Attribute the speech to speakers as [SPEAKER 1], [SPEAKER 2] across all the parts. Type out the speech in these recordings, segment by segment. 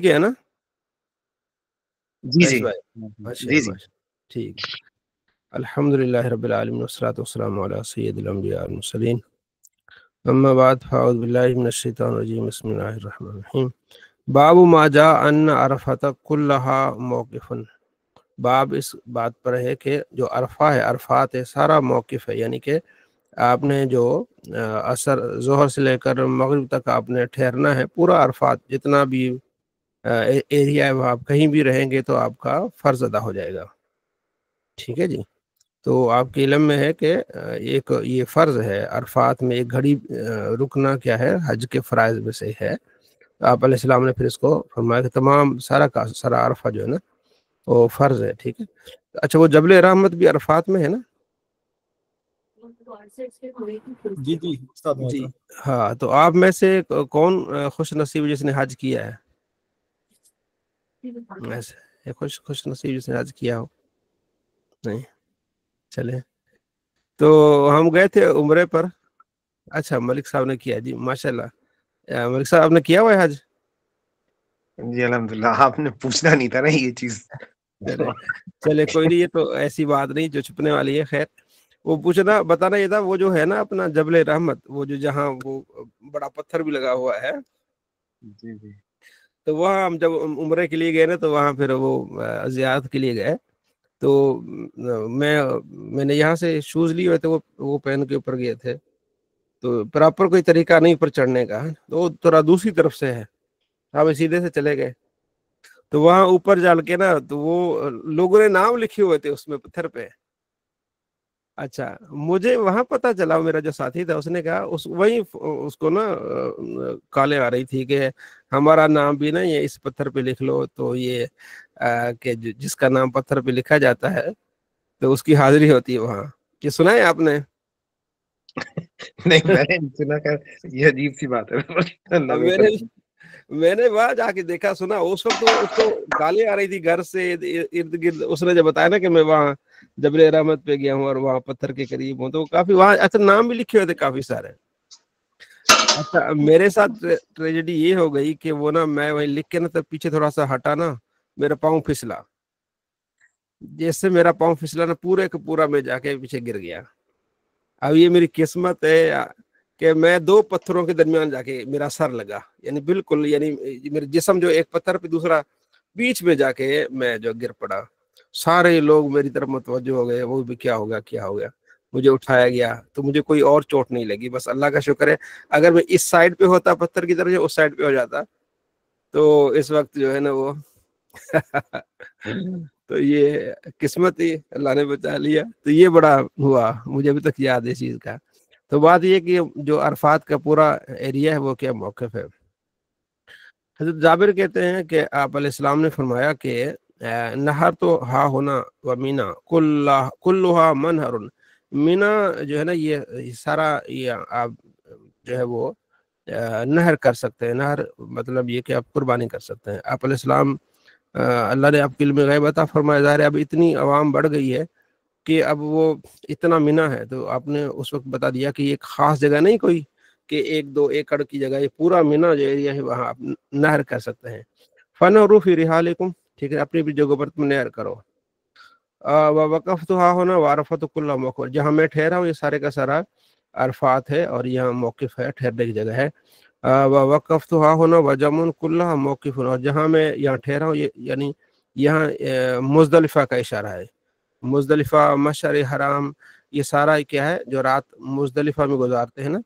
[SPEAKER 1] گیا نا
[SPEAKER 2] جی
[SPEAKER 1] قیس
[SPEAKER 2] جی
[SPEAKER 1] بھائی؟ ماشاء
[SPEAKER 2] جی
[SPEAKER 1] اللہ
[SPEAKER 2] جی
[SPEAKER 1] ماشاء اللہ، ٹھیک. الحمدللہ رب العالمین والصلاۃ والسلام علی سید الانبیاء والمرسلین اما بعد فاعوذ باللہ من الشیطان الرجیم بسم اللہ الرحمن الرحیم. باب ما جاء ان عرفۃ کلھا موقف. باب اس بات پر ہے کہ جو عرفہ ہے، عرفات ہے، سارا موقف ہے، یعنی کہ آپ نے جو عصر ظہر سے لے کر مغرب تک آپ نے ٹھہرنا ہے. پورا عرفات جتنا بھی ایریا ہے وہ آپ کہیں بھی رہیں گے تو آپ کا فرض ادا ہو جائے گا. ٹھیک ہے جی. تو آپ کے علم میں ہے کہ ایک یہ فرض ہے عرفات میں ایک گھڑی رکنا کیا ہے، حج کے فرائض میں سے ہے. آپ علیہ السلام نے پھر اس کو فرمایا کہ تمام سارا عرفہ جو ہے نا وہ فرض ہے. ٹھیک ہے. اچھا وہ جبل رحمت بھی عرفات میں ہے نا؟
[SPEAKER 3] جی جی استاد
[SPEAKER 1] جی
[SPEAKER 3] محترم.
[SPEAKER 1] ہاں. تو آپ میں سے کون خوش نصیب جس نے حج کیا ہے؟ ایسے خوش نصیب جس نے حج کیا ہو؟ نہیں. چلے تو ہم گئے تھے عمرے پر. اچھا ملک صاحب نے کیا. جی ماشاء اللہ. ملک صاحب آپ نے کیا ہوا ہے حج؟
[SPEAKER 2] جی الحمدللہ. آپ نے پوچھنا نہیں تھا نا یہ چیز.
[SPEAKER 1] چلے کوئی نہیں، یہ تو ایسی بات نہیں جو چھپنے والی ہے. خیر وہ پوچھنا بتانا یہ تھا، وہ جو ہے نا اپنا جبل رحمت، وہ جو جہاں وہ بڑا پتھر بھی لگا ہوا ہے،
[SPEAKER 2] جی جی
[SPEAKER 1] تو وہاں ہم جب عمرے کے لیے گئے نا تو وہاں پھر وہ زیارت کے لیے گئے. تو میں نے یہاں سے شوز لیے ہوئے تھے، وہ پہن کے اوپر گئے تھے. تو پراپر کوئی طریقہ نہیں پر چڑھنے کا، تو وہ تھوڑا دوسری طرف سے ہے. ہم سیدھے سے چلے گئے تو وہاں اوپر جال کے نا تو وہ لوگوں نے نام لکھے ہوئے تھے اس میں پتھر پہ. اچھا مجھے وہاں پتا چلا، میرا جو ساتھی تھا اس نے کہا وہی اس کو نا کالیں آ رہی تھی کہ ہمارا نام بھی نا یہ اس پتھر پہ لکھ لو. تو یہ کہ جس کا نام پتھر پہ لکھا جاتا ہے تو اس کی حاضری ہوتی ہے وہاں. یہ سنا ہے آپ نے؟
[SPEAKER 2] نہیں میں نے سنا. یہ عجیب سی بات ہے.
[SPEAKER 1] میں نے وہاں جا کے دیکھا سنا. اس وقت اس کو گالیں آ رہی تھی گھر سے ارد گرد. اس نے جب بتایا نا کہ میں وہاں جبل رحمت پہ گیا ہوں اور وہاں پتھر کے قریب ہوں، تو کافی وہاں اچھا نام بھی لکھے ہوئے تھے کافی سارے. اچھا میرے ساتھ ٹریجڈی یہ ہو گئی کہ وہ نا میں وہیں لکھ کے نا تب پیچھے تھوڑا سا ہٹا نا، میرا پاؤں پھسلا. جیسے میرا پاؤں پھسلا نا پورے کا پورا میں جا کے پیچھے گر گیا. اب یہ میری قسمت ہے کہ میں دو پتھروں کے درمیان جا کے میرا سر لگا، یعنی بالکل، یعنی میرا جسم جو ایک پتھر پہ دوسرا بیچ میں جا کے میں جو گر پڑا. سارے لوگ میری طرف متوجہ ہو گئے، وہ بھی کیا ہو گیا کیا ہو گیا. مجھے اٹھایا گیا تو مجھے کوئی اور چوٹ نہیں لگی، بس اللہ کا شکر ہے. اگر میں اس سائڈ پہ ہوتا پتھر کی طرف اس سائڈ پہ ہو جاتا تو اس وقت جو ہے نا وہ تو یہ قسمت ہی اللہ نے بچا لیا. تو یہ بڑا ہوا، مجھے ابھی تک یاد ہے اس چیز کا. تو بات یہ کہ جو عرفات کا پورا ایریا ہے وہ کیا موقف ہے. حضرت جابر کہتے ہیں کہ آپ علیہ السلام نے فرمایا کہ نہر تو ہا ہونا و مینا کلھا منہر. مینا جو ہے نا یہ سارا یہ آپ جو ہے وہ نہر کر سکتے ہیں. نہر مطلب یہ کہ آپ قربانی کر سکتے ہیں. آپ علیہ السلام اللہ نے آپ کے علم غیب عطا فرمایا. ظاہر ہے اب اتنی عوام بڑھ گئی ہے کہ اب وہ اتنا مینا ہے، تو آپ نے اس وقت بتا دیا کہ یہ خاص جگہ نہیں کوئی کہ 1-2 ایکڑ کی جگہ، یہ پورا مینا جو ایریا ہے وہاں آپ نہر کر سکتے ہیں. فنہروا فی رحالکم، ٹھیک ہے، اپنی بھی جگہوں پر تم نہر کرو. ووقفتھا ہونا وعرفۃ کلھا موقف، جہاں میں ٹھہرا ہوں یہ سارے کا سارا عرفات ہے اور یہاں موقف ہے، ٹھہرنے کی جگہ ہے. ووقفتھا ہونا وجمع کلھا موقف، اور جہاں میں یہاں ٹھہرا ہوں یعنی یہاں مزدلفہ کا اشارہ ہے. مزدلفہ، مشعر حرام، یہ سارا کیا ہے جو رات مزدلفہ میں گزارتے ہیں نا،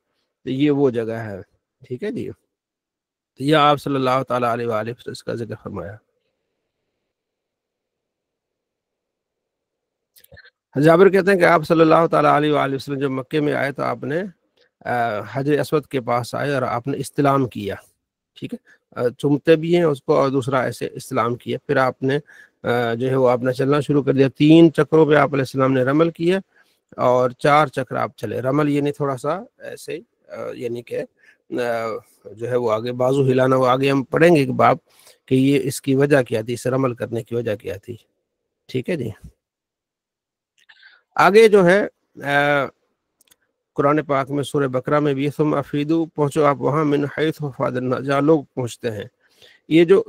[SPEAKER 1] تو یہ وہ جگہ ہے. ٹھیک ہے جی. تو یہ آپ صلی اللہ تعالیٰ علیہ وآلہ وسلم اس کا ذکر فرمایا. جابر کہتے ہیں کہ آپ صلی اللہ تعالیٰ علیہ وآلہ وسلم جب مکے میں آئے تو آپ نے حجر اسود کے پاس آئے اور آپ نے استلام کیا. ٹھیک ہے، چومتے بھی ہیں اس کو اور دوسرا ایسے استلام کیا. پھر آپ نے جو ہے وہ آپ نے چلنا شروع کر دیا. 3 چکروں پہ آپ علیہ السلام نے رمل کیا اور 4 چکر آپ چلے. رمل یعنی تھوڑا سا ایسے یعنی کہ جو ہے وہ آگے بازو ہلانا. وہ آگے ہم پڑھیں گے کہ باب کہ یہ اس کی وجہ کیا تھی، اس رمل کرنے کی وجہ کیا تھی. ٹھیک ہے جی. آگے جو ہے قرآن پاک میں سورہ بقرہ میں بھی ثم افیدو، پہنچو آپ وہاں من حیث افاض الناس، جہاں لوگ پہنچتے ہیں. یہ جو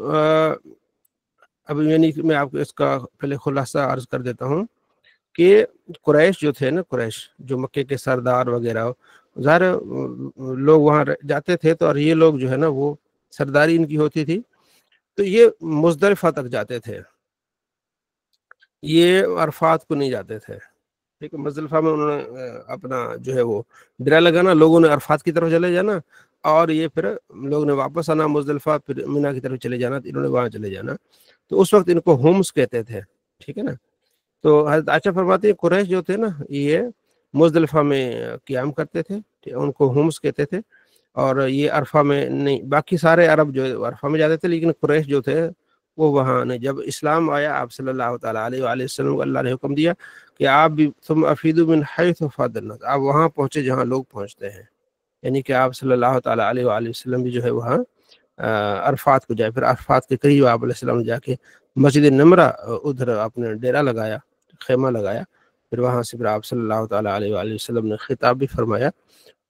[SPEAKER 1] اب یعنی میں آپ کو اس کا پہلے خلاصہ عرض کر دیتا ہوں کہ قریش جو تھے نا، قریش جو مکے کے سردار وغیرہ، ظاہر لوگ وہاں جاتے تھے تو، اور یہ لوگ جو ہے نا وہ سرداری ان کی ہوتی تھی، تو یہ مزدلفہ تک جاتے تھے، یہ عرفات کو نہیں جاتے تھے. ٹھیک ہے، مزدلفہ میں انہوں نے اپنا جو ہے وہ ڈیرا لگانا، لوگوں نے عرفات کی طرف چلے جانا، اور یہ پھر لوگوں نے واپس آنا مزدلفہ، پھر مینا کی طرف چلے جانا، انہوں نے وہاں چلے جانا. تو اس وقت ان کو ہومس کہتے تھے. ٹھیک ہے نا. تو حضرت عائشہ فرماتی ہیں قریش جو تھے نا یہ مزدلفہ میں قیام کرتے تھے، ان کو ہومس کہتے تھے، اور یہ عرفہ میں نہیں. باقی سارے عرب جو عرفہ میں جاتے تھے، لیکن قریش جو تھے وہ وہاں نہیں. جب اسلام آیا آپ صلی اللہ تعالیٰ علیہ وآلہ وسلم کو اللہ نے حکم دیا کہ آپ بھی ثم افیدوا من حیث افاض الناس، آپ وہاں پہنچے جہاں لوگ پہنچتے ہیں، یعنی کہ آپ صلی اللہ تعالیٰ علیہ وآلہ وسلم بھی جو ہے وہاں عرفات کو جائے. پھر عرفات کے قریب آپ علیہ السلام جا کے مسجد نمرہ ادھر آپ نے ڈیرا لگایا، خیمہ لگایا، پھر وہاں سے پھر آپ صلی اللہ تعالیٰ علیہ وآلہ وسلم نے خطاب بھی فرمایا.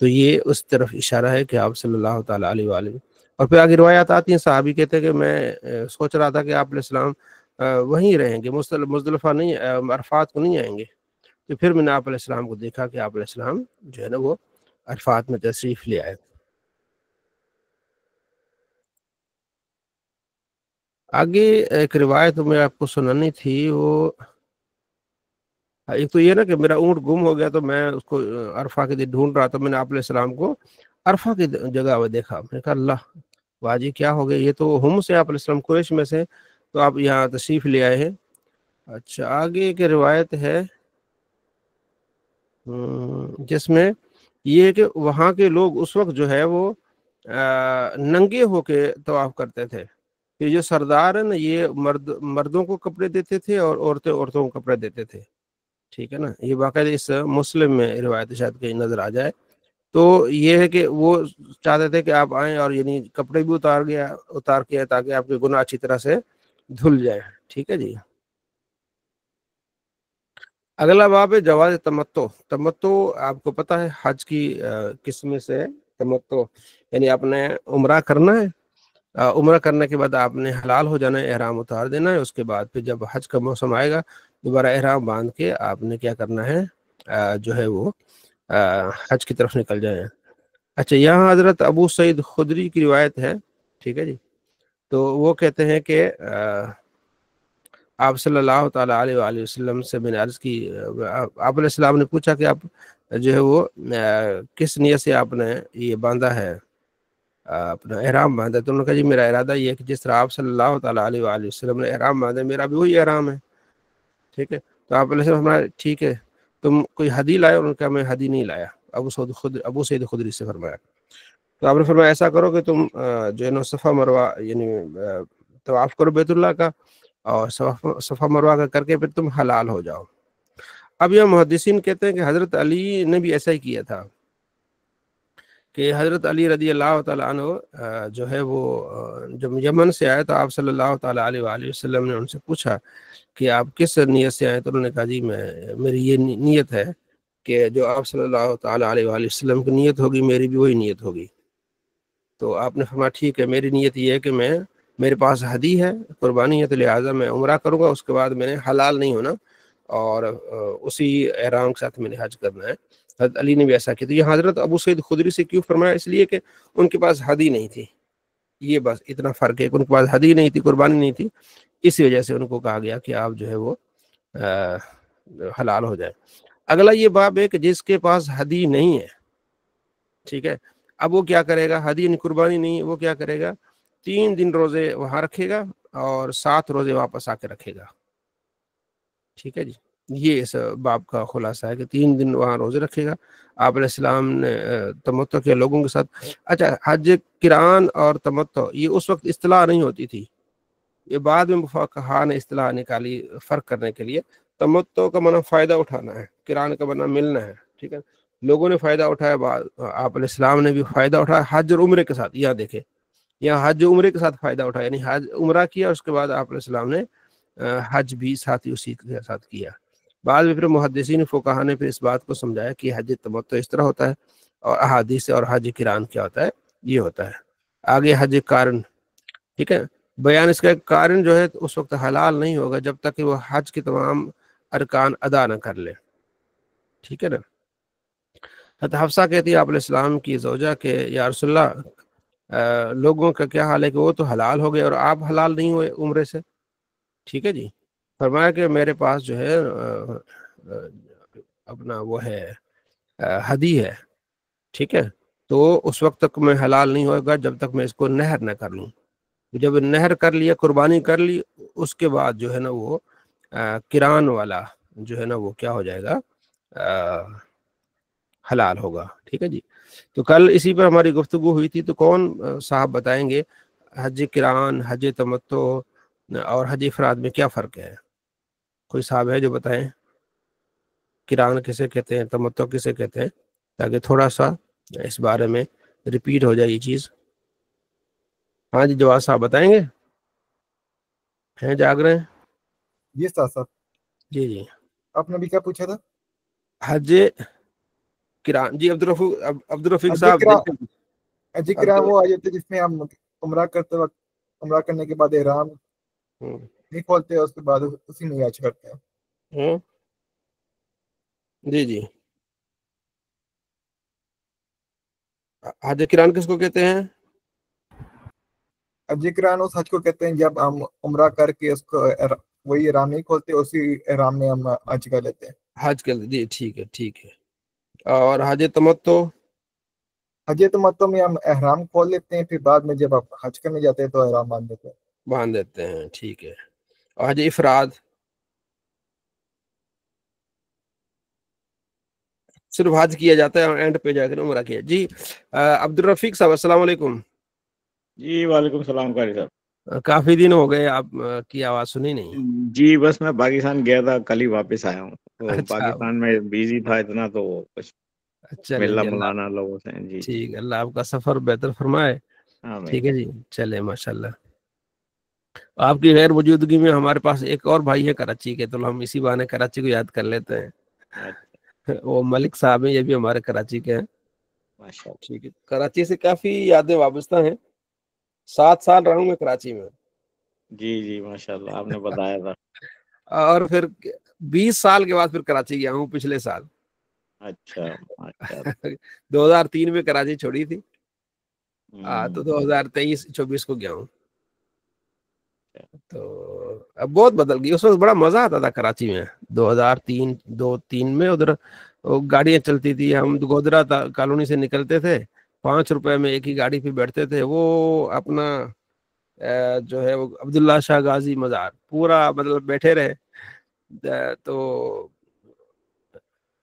[SPEAKER 1] تو یہ اس طرف اشارہ ہے کہ آپ صلی اللہ تعالیٰ علیہ وآلہ. اور پھر آگے روایات آتی ہیں، صحابی کہتے ہیں کہ میں سوچ رہا تھا کہ آپ علیہ السلام وہیں رہیں گے، مزدلفہ نہیں، عرفات کو نہیں آئیں گے. تو پھر میں نے آپ علیہ السلام کو دیکھا کہ آپ علیہ السلام جو ہے نا وہ عرفات میں تشریف لے آئے. آگے ایک روایت میں آپ کو سنانی تھی، وہ ایک تو یہ نا کہ میرا اونٹ گم ہو گیا، تو میں اس کو عرفہ کے دن ڈھونڈ رہا تھا، میں نے آپ علیہ السلام کو عرفہ کی جگہ میں دیکھا. میں نے کہا اللہ واجی کیا ہو گیا، یہ تو ہم سے آپ علیہ السلام قریش میں سے، تو آپ یہاں تشریف لے آئے ہیں. اچھا، آگے ایک روایت ہے جس میں یہ کہ وہاں کے لوگ اس وقت جو ہے وہ ننگے ہو کے طواف کرتے تھے. یہ جو سردار ہیں نا یہ مردوں کو کپڑے دیتے تھے اور عورتیں عورتوں کو کپڑے دیتے تھے. ٹھیک ہے نا. یہ باقاعدہ اس مسلم میں روایت شاید کہیں نظر آ جائے. تو یہ ہے کہ وہ چاہتے تھے کہ آپ آئیں اور یعنی کپڑے بھی اتار کے تاکہ آپ کے گناہ اچھی طرح سے دھل جائیں. ٹھیک ہے جی. اگلا باب ہے جواز تمتع. تمتع آپ کو پتہ ہے حج کی قسم سے تمتع، یعنی آپ نے عمرہ کرنا ہے، عمرہ کرنے کے بعد آپ نے حلال ہو جانا ہے، احرام اتار دینا ہے. اس کے بعد پھر جب حج کا موسم آئے گا دوبارہ احرام باندھ کے آپ نے کیا کرنا ہے، جو ہے وہ حج کی طرف نکل جائیں. اچھا، یہاں حضرت ابو سعید خدری کی روایت ہے. ٹھیک ہے جی. تو وہ کہتے ہیں کہ آپ صلی اللہ تعالیٰ علیہ وآلہ وسلم سے میں نے عرض کی، آپ علیہ السلام نے پوچھا کہ آپ جو ہے وہ کس نیت سے آپ نے یہ باندھا ہے، اپنا احرام باندھا. تو انہوں نے کہا جی میرا ارادہ یہ ہے کہ جس طرح آپ صلی اللہ تعالیٰ علیہ وآلہ وسلم نے احرام باندھا میرا بھی وہی احرام ہے. ٹھیک ہے. تو آپ علیہ السلام فرمایا ٹھیک ہے، تم کوئی ہدی لائے؟ انہوں نے کہا میں ہدی نہیں لایا. ابو سعید خدری سے فرمایا. تو آپ نے فرمایا ایسا کرو کہ تم جو ہے نا صفا مروہ یعنی طواف کرو بیت اللہ کا، اور صفا مروہ کا کر کے پھر تم حلال ہو جاؤ. اب یہ محدثین کہتے ہیں کہ حضرت علی نے بھی ایسا ہی کیا تھا کہ حضرت علی رضی اللہ تعالیٰ عنہ جو ہے وہ جب یمن سے آئے تو آپ صلی اللہ تعالیٰ علیہ وآلہ وسلم نے ان سے پوچھا کہ آپ کس نیت سے آئے؟ تو انہوں نے کہا جی میری یہ نیت ہے کہ جو آپ صلی اللہ تعالیٰ علیہ وآلہ وسلم کی نیت ہوگی میری بھی وہی نیت ہوگی. تو آپ نے فرمایا ٹھیک ہے، میری نیت یہ ہے کہ میرے پاس ہدی ہے، قربانی ہے، تو لہٰذا میں عمرہ کروں گا، اس کے بعد میں نے حلال نہیں ہونا اور اسی احرام کے ساتھ میں نے حج کرنا ہے. حضرت علی نے بھی ایسا کیا. تو یہ حضرت ابو سعید خدری سے کیوں فرمایا؟ اس لیے کہ ان کے پاس ہدی نہیں تھی. یہ بس اتنا فرق ہے کہ ان کے پاس ہدی نہیں تھی، قربانی نہیں تھی، اسی وجہ سے ان کو کہا گیا کہ آپ جو ہے وہ حلال ہو جائے. اگلا یہ باب ہے کہ جس کے پاس ہدی نہیں ہے، ٹھیک ہے، اب وہ کیا کرے گا؟ ہدی قربانی نہیں ہے، وہ کیا کرے گا؟ 3 دن روزے وہاں رکھے گا اور 7 روزے واپس آ کے رکھے گا. ٹھیک ہے جی. یہ اس باب کا خلاصہ ہے کہ 3 دن وہاں روزے رکھے گا. آپ علیہ السلام نے تمتع کیا لوگوں کے ساتھ. اچھا، حج قران اور تمتع یہ اس وقت اصطلاح نہیں ہوتی تھی، یہ بعد میں مفقہاء نے اصطلاح نکالی فرق کرنے کے لیے. تمتع کا معنی فائدہ اٹھانا ہے، قران کا معنی ملنا ہے. ٹھیک ہے. لوگوں نے فائدہ اٹھایا، آپ علیہ السلام نے بھی فائدہ اٹھایا حج اور عمرے کے ساتھ. یہاں دیکھیں، یہاں حج عمرے کے ساتھ فائدہ اٹھایا، یعنی حج عمرہ کیا، اس کے بعد آپ علیہ السلام نے حج بھی ساتھ ہی اسی کے ساتھ کیا. بعد میں پھر محدثین فقہاء نے پھر اس بات کو سمجھایا کہ حج تمتع اس طرح ہوتا ہے، اور احادیث اور حج قران کیا ہوتا ہے، یہ ہوتا ہے. آگے حج قارن. ٹھیک ہے. بیان اس کا ایک قارن جو ہے اس وقت حلال نہیں ہوگا جب تک کہ وہ حج کے تمام ارکان ادا نہ کر لے، ٹھیک ہے نا۔ حضرت حفصہ کہتی ہے آپ علیہ السلام کی زوجہ کہ یا رسول اللہ لوگوں کا کیا حال ہے کہ وہ تو حلال ہو گئے اور آپ حلال نہیں ہوئے عمرے سے، ٹھیک ہے جی۔ فرمایا کہ میرے پاس جو ہے اپنا وہ ہے ہدی ہے، ٹھیک ہے، تو اس وقت تک میں حلال نہیں ہوگا جب تک میں اس کو نہر نہ کر لوں۔ جب نہر کر لیا، قربانی کر لی، اس کے بعد جو ہے نا وہ کران والا جو ہے نا وہ کیا ہو جائے گا، حلال ہوگا، ٹھیک ہے جی۔ تو کل اسی پر ہماری گفتگو ہوئی تھی، تو کون صاحب بتائیں گے حج کران، حج تمتع اور حج افراد میں کیا فرق ہے؟ کوئی صاحب ہے جو بتائیں کران کسے کہتے ہیں، تمتع کسے کہتے ہیں، تاکہ تھوڑا سا اس بارے میں ریپیٹ ہو جائے یہ چیز۔ ہاں جی جواز صاحب بتائیں گے، ہیں جاگ رہے ہیں؟
[SPEAKER 3] جی استاد صاحب،
[SPEAKER 1] جی جی
[SPEAKER 3] آپ نے بھی کیا پوچھا تھا؟
[SPEAKER 1] حج کران، جی عبدالرفیق
[SPEAKER 3] حج
[SPEAKER 1] صاحب
[SPEAKER 3] کران،
[SPEAKER 1] دیکھیں۔
[SPEAKER 3] حج کران وہ آیت ہے جس میں ہم عمرہ کرتے وقت، عمرہ کرنے کے بعد احرام نہیں کھولتے، اس کے بعد اسی میں حج کرتے ہیں۔
[SPEAKER 1] جی جی، حج کران کس کو کہتے ہیں؟
[SPEAKER 3] حج کران اس حج کو کہتے ہیں جب ہم عمرہ کر کے اس کو وہی احرام نہیں کھولتے، اسی احرام میں ہم حج کر لیتے ہیں۔
[SPEAKER 1] حج کر، جی ٹھیک ہے ٹھیک ہے۔ اور حج تمتع؟
[SPEAKER 3] حج تمتع میں ہم احرام کھول لیتے ہیں، پھر بعد میں جب آپ حج کرنے جاتے ہیں تو احرام باندھ دیتے ہیں۔
[SPEAKER 1] باندھ دیتے ہیں، ٹھیک ہے۔ اور حج افراد؟ صرف حج کیا جاتا ہے اور اینڈ پہ جا کر عمرہ کیا۔ جی عبدالرفیق صاحب السلام علیکم۔
[SPEAKER 4] جی وعلیکم السلام قاری صاحب،
[SPEAKER 1] کافی دن ہو گئے، آپ کی آواز سنی نہیں۔
[SPEAKER 4] جی بس میں پاکستان گیا تھا، کل ہی واپس آیا ہوں، تو
[SPEAKER 1] اچھا
[SPEAKER 4] پاکستان میں بیزی تھا اتنا، تو کچھ
[SPEAKER 1] چلیں
[SPEAKER 4] ملنا
[SPEAKER 1] جی، اللہ
[SPEAKER 4] ملانا لوگوں سے۔ جی جی،
[SPEAKER 1] ٹھیک ہے، اللہ آپ کا سفر بہتر فرمائے،
[SPEAKER 4] آمین۔
[SPEAKER 1] ٹھیک ہے جی، چلے ماشاء اللہ۔ آپ کی غیر موجودگی میں ہمارے پاس ایک اور بھائی ہے کراچی کے، تو ہم اسی بہانے کراچی کو یاد کر لیتے ہیں۔
[SPEAKER 4] اچھا،
[SPEAKER 1] وہ ملک صاحب ہیں، یہ بھی ہمارے کراچی کے ہیں،
[SPEAKER 4] ماشاء اللہ۔
[SPEAKER 1] ٹھیک ہے۔ کراچی سے کافی یادیں وابستہ ہیں، 7 سال رہا ہوں میں کراچی میں،
[SPEAKER 4] جی جی ماشاء اللہ، آپ نے بتایا تھا۔
[SPEAKER 1] اور پھر 20 سال کے بعد پھر کراچی گیا ہوں پچھلے سال۔
[SPEAKER 4] اچھا ماشاء اللہ۔
[SPEAKER 1] 2003 میں کراچی چھوڑی تھی، تو
[SPEAKER 4] ہوں،
[SPEAKER 1] 2023-24 کو گیا ہوں۔ تو اب بہت بدل گئی، اس وقت بڑا مزہ آتا تھا کراچی میں۔ 2003 میں ادھر گاڑیاں چلتی تھی، ہم گودرا کالونی سے نکلتے تھے، 5 روپے میں ایک ہی گاڑی پہ بیٹھتے تھے، وہ اپنا جو ہے وہ عبداللہ شاہ غازی مزار پورا مطلب بیٹھے رہے، تو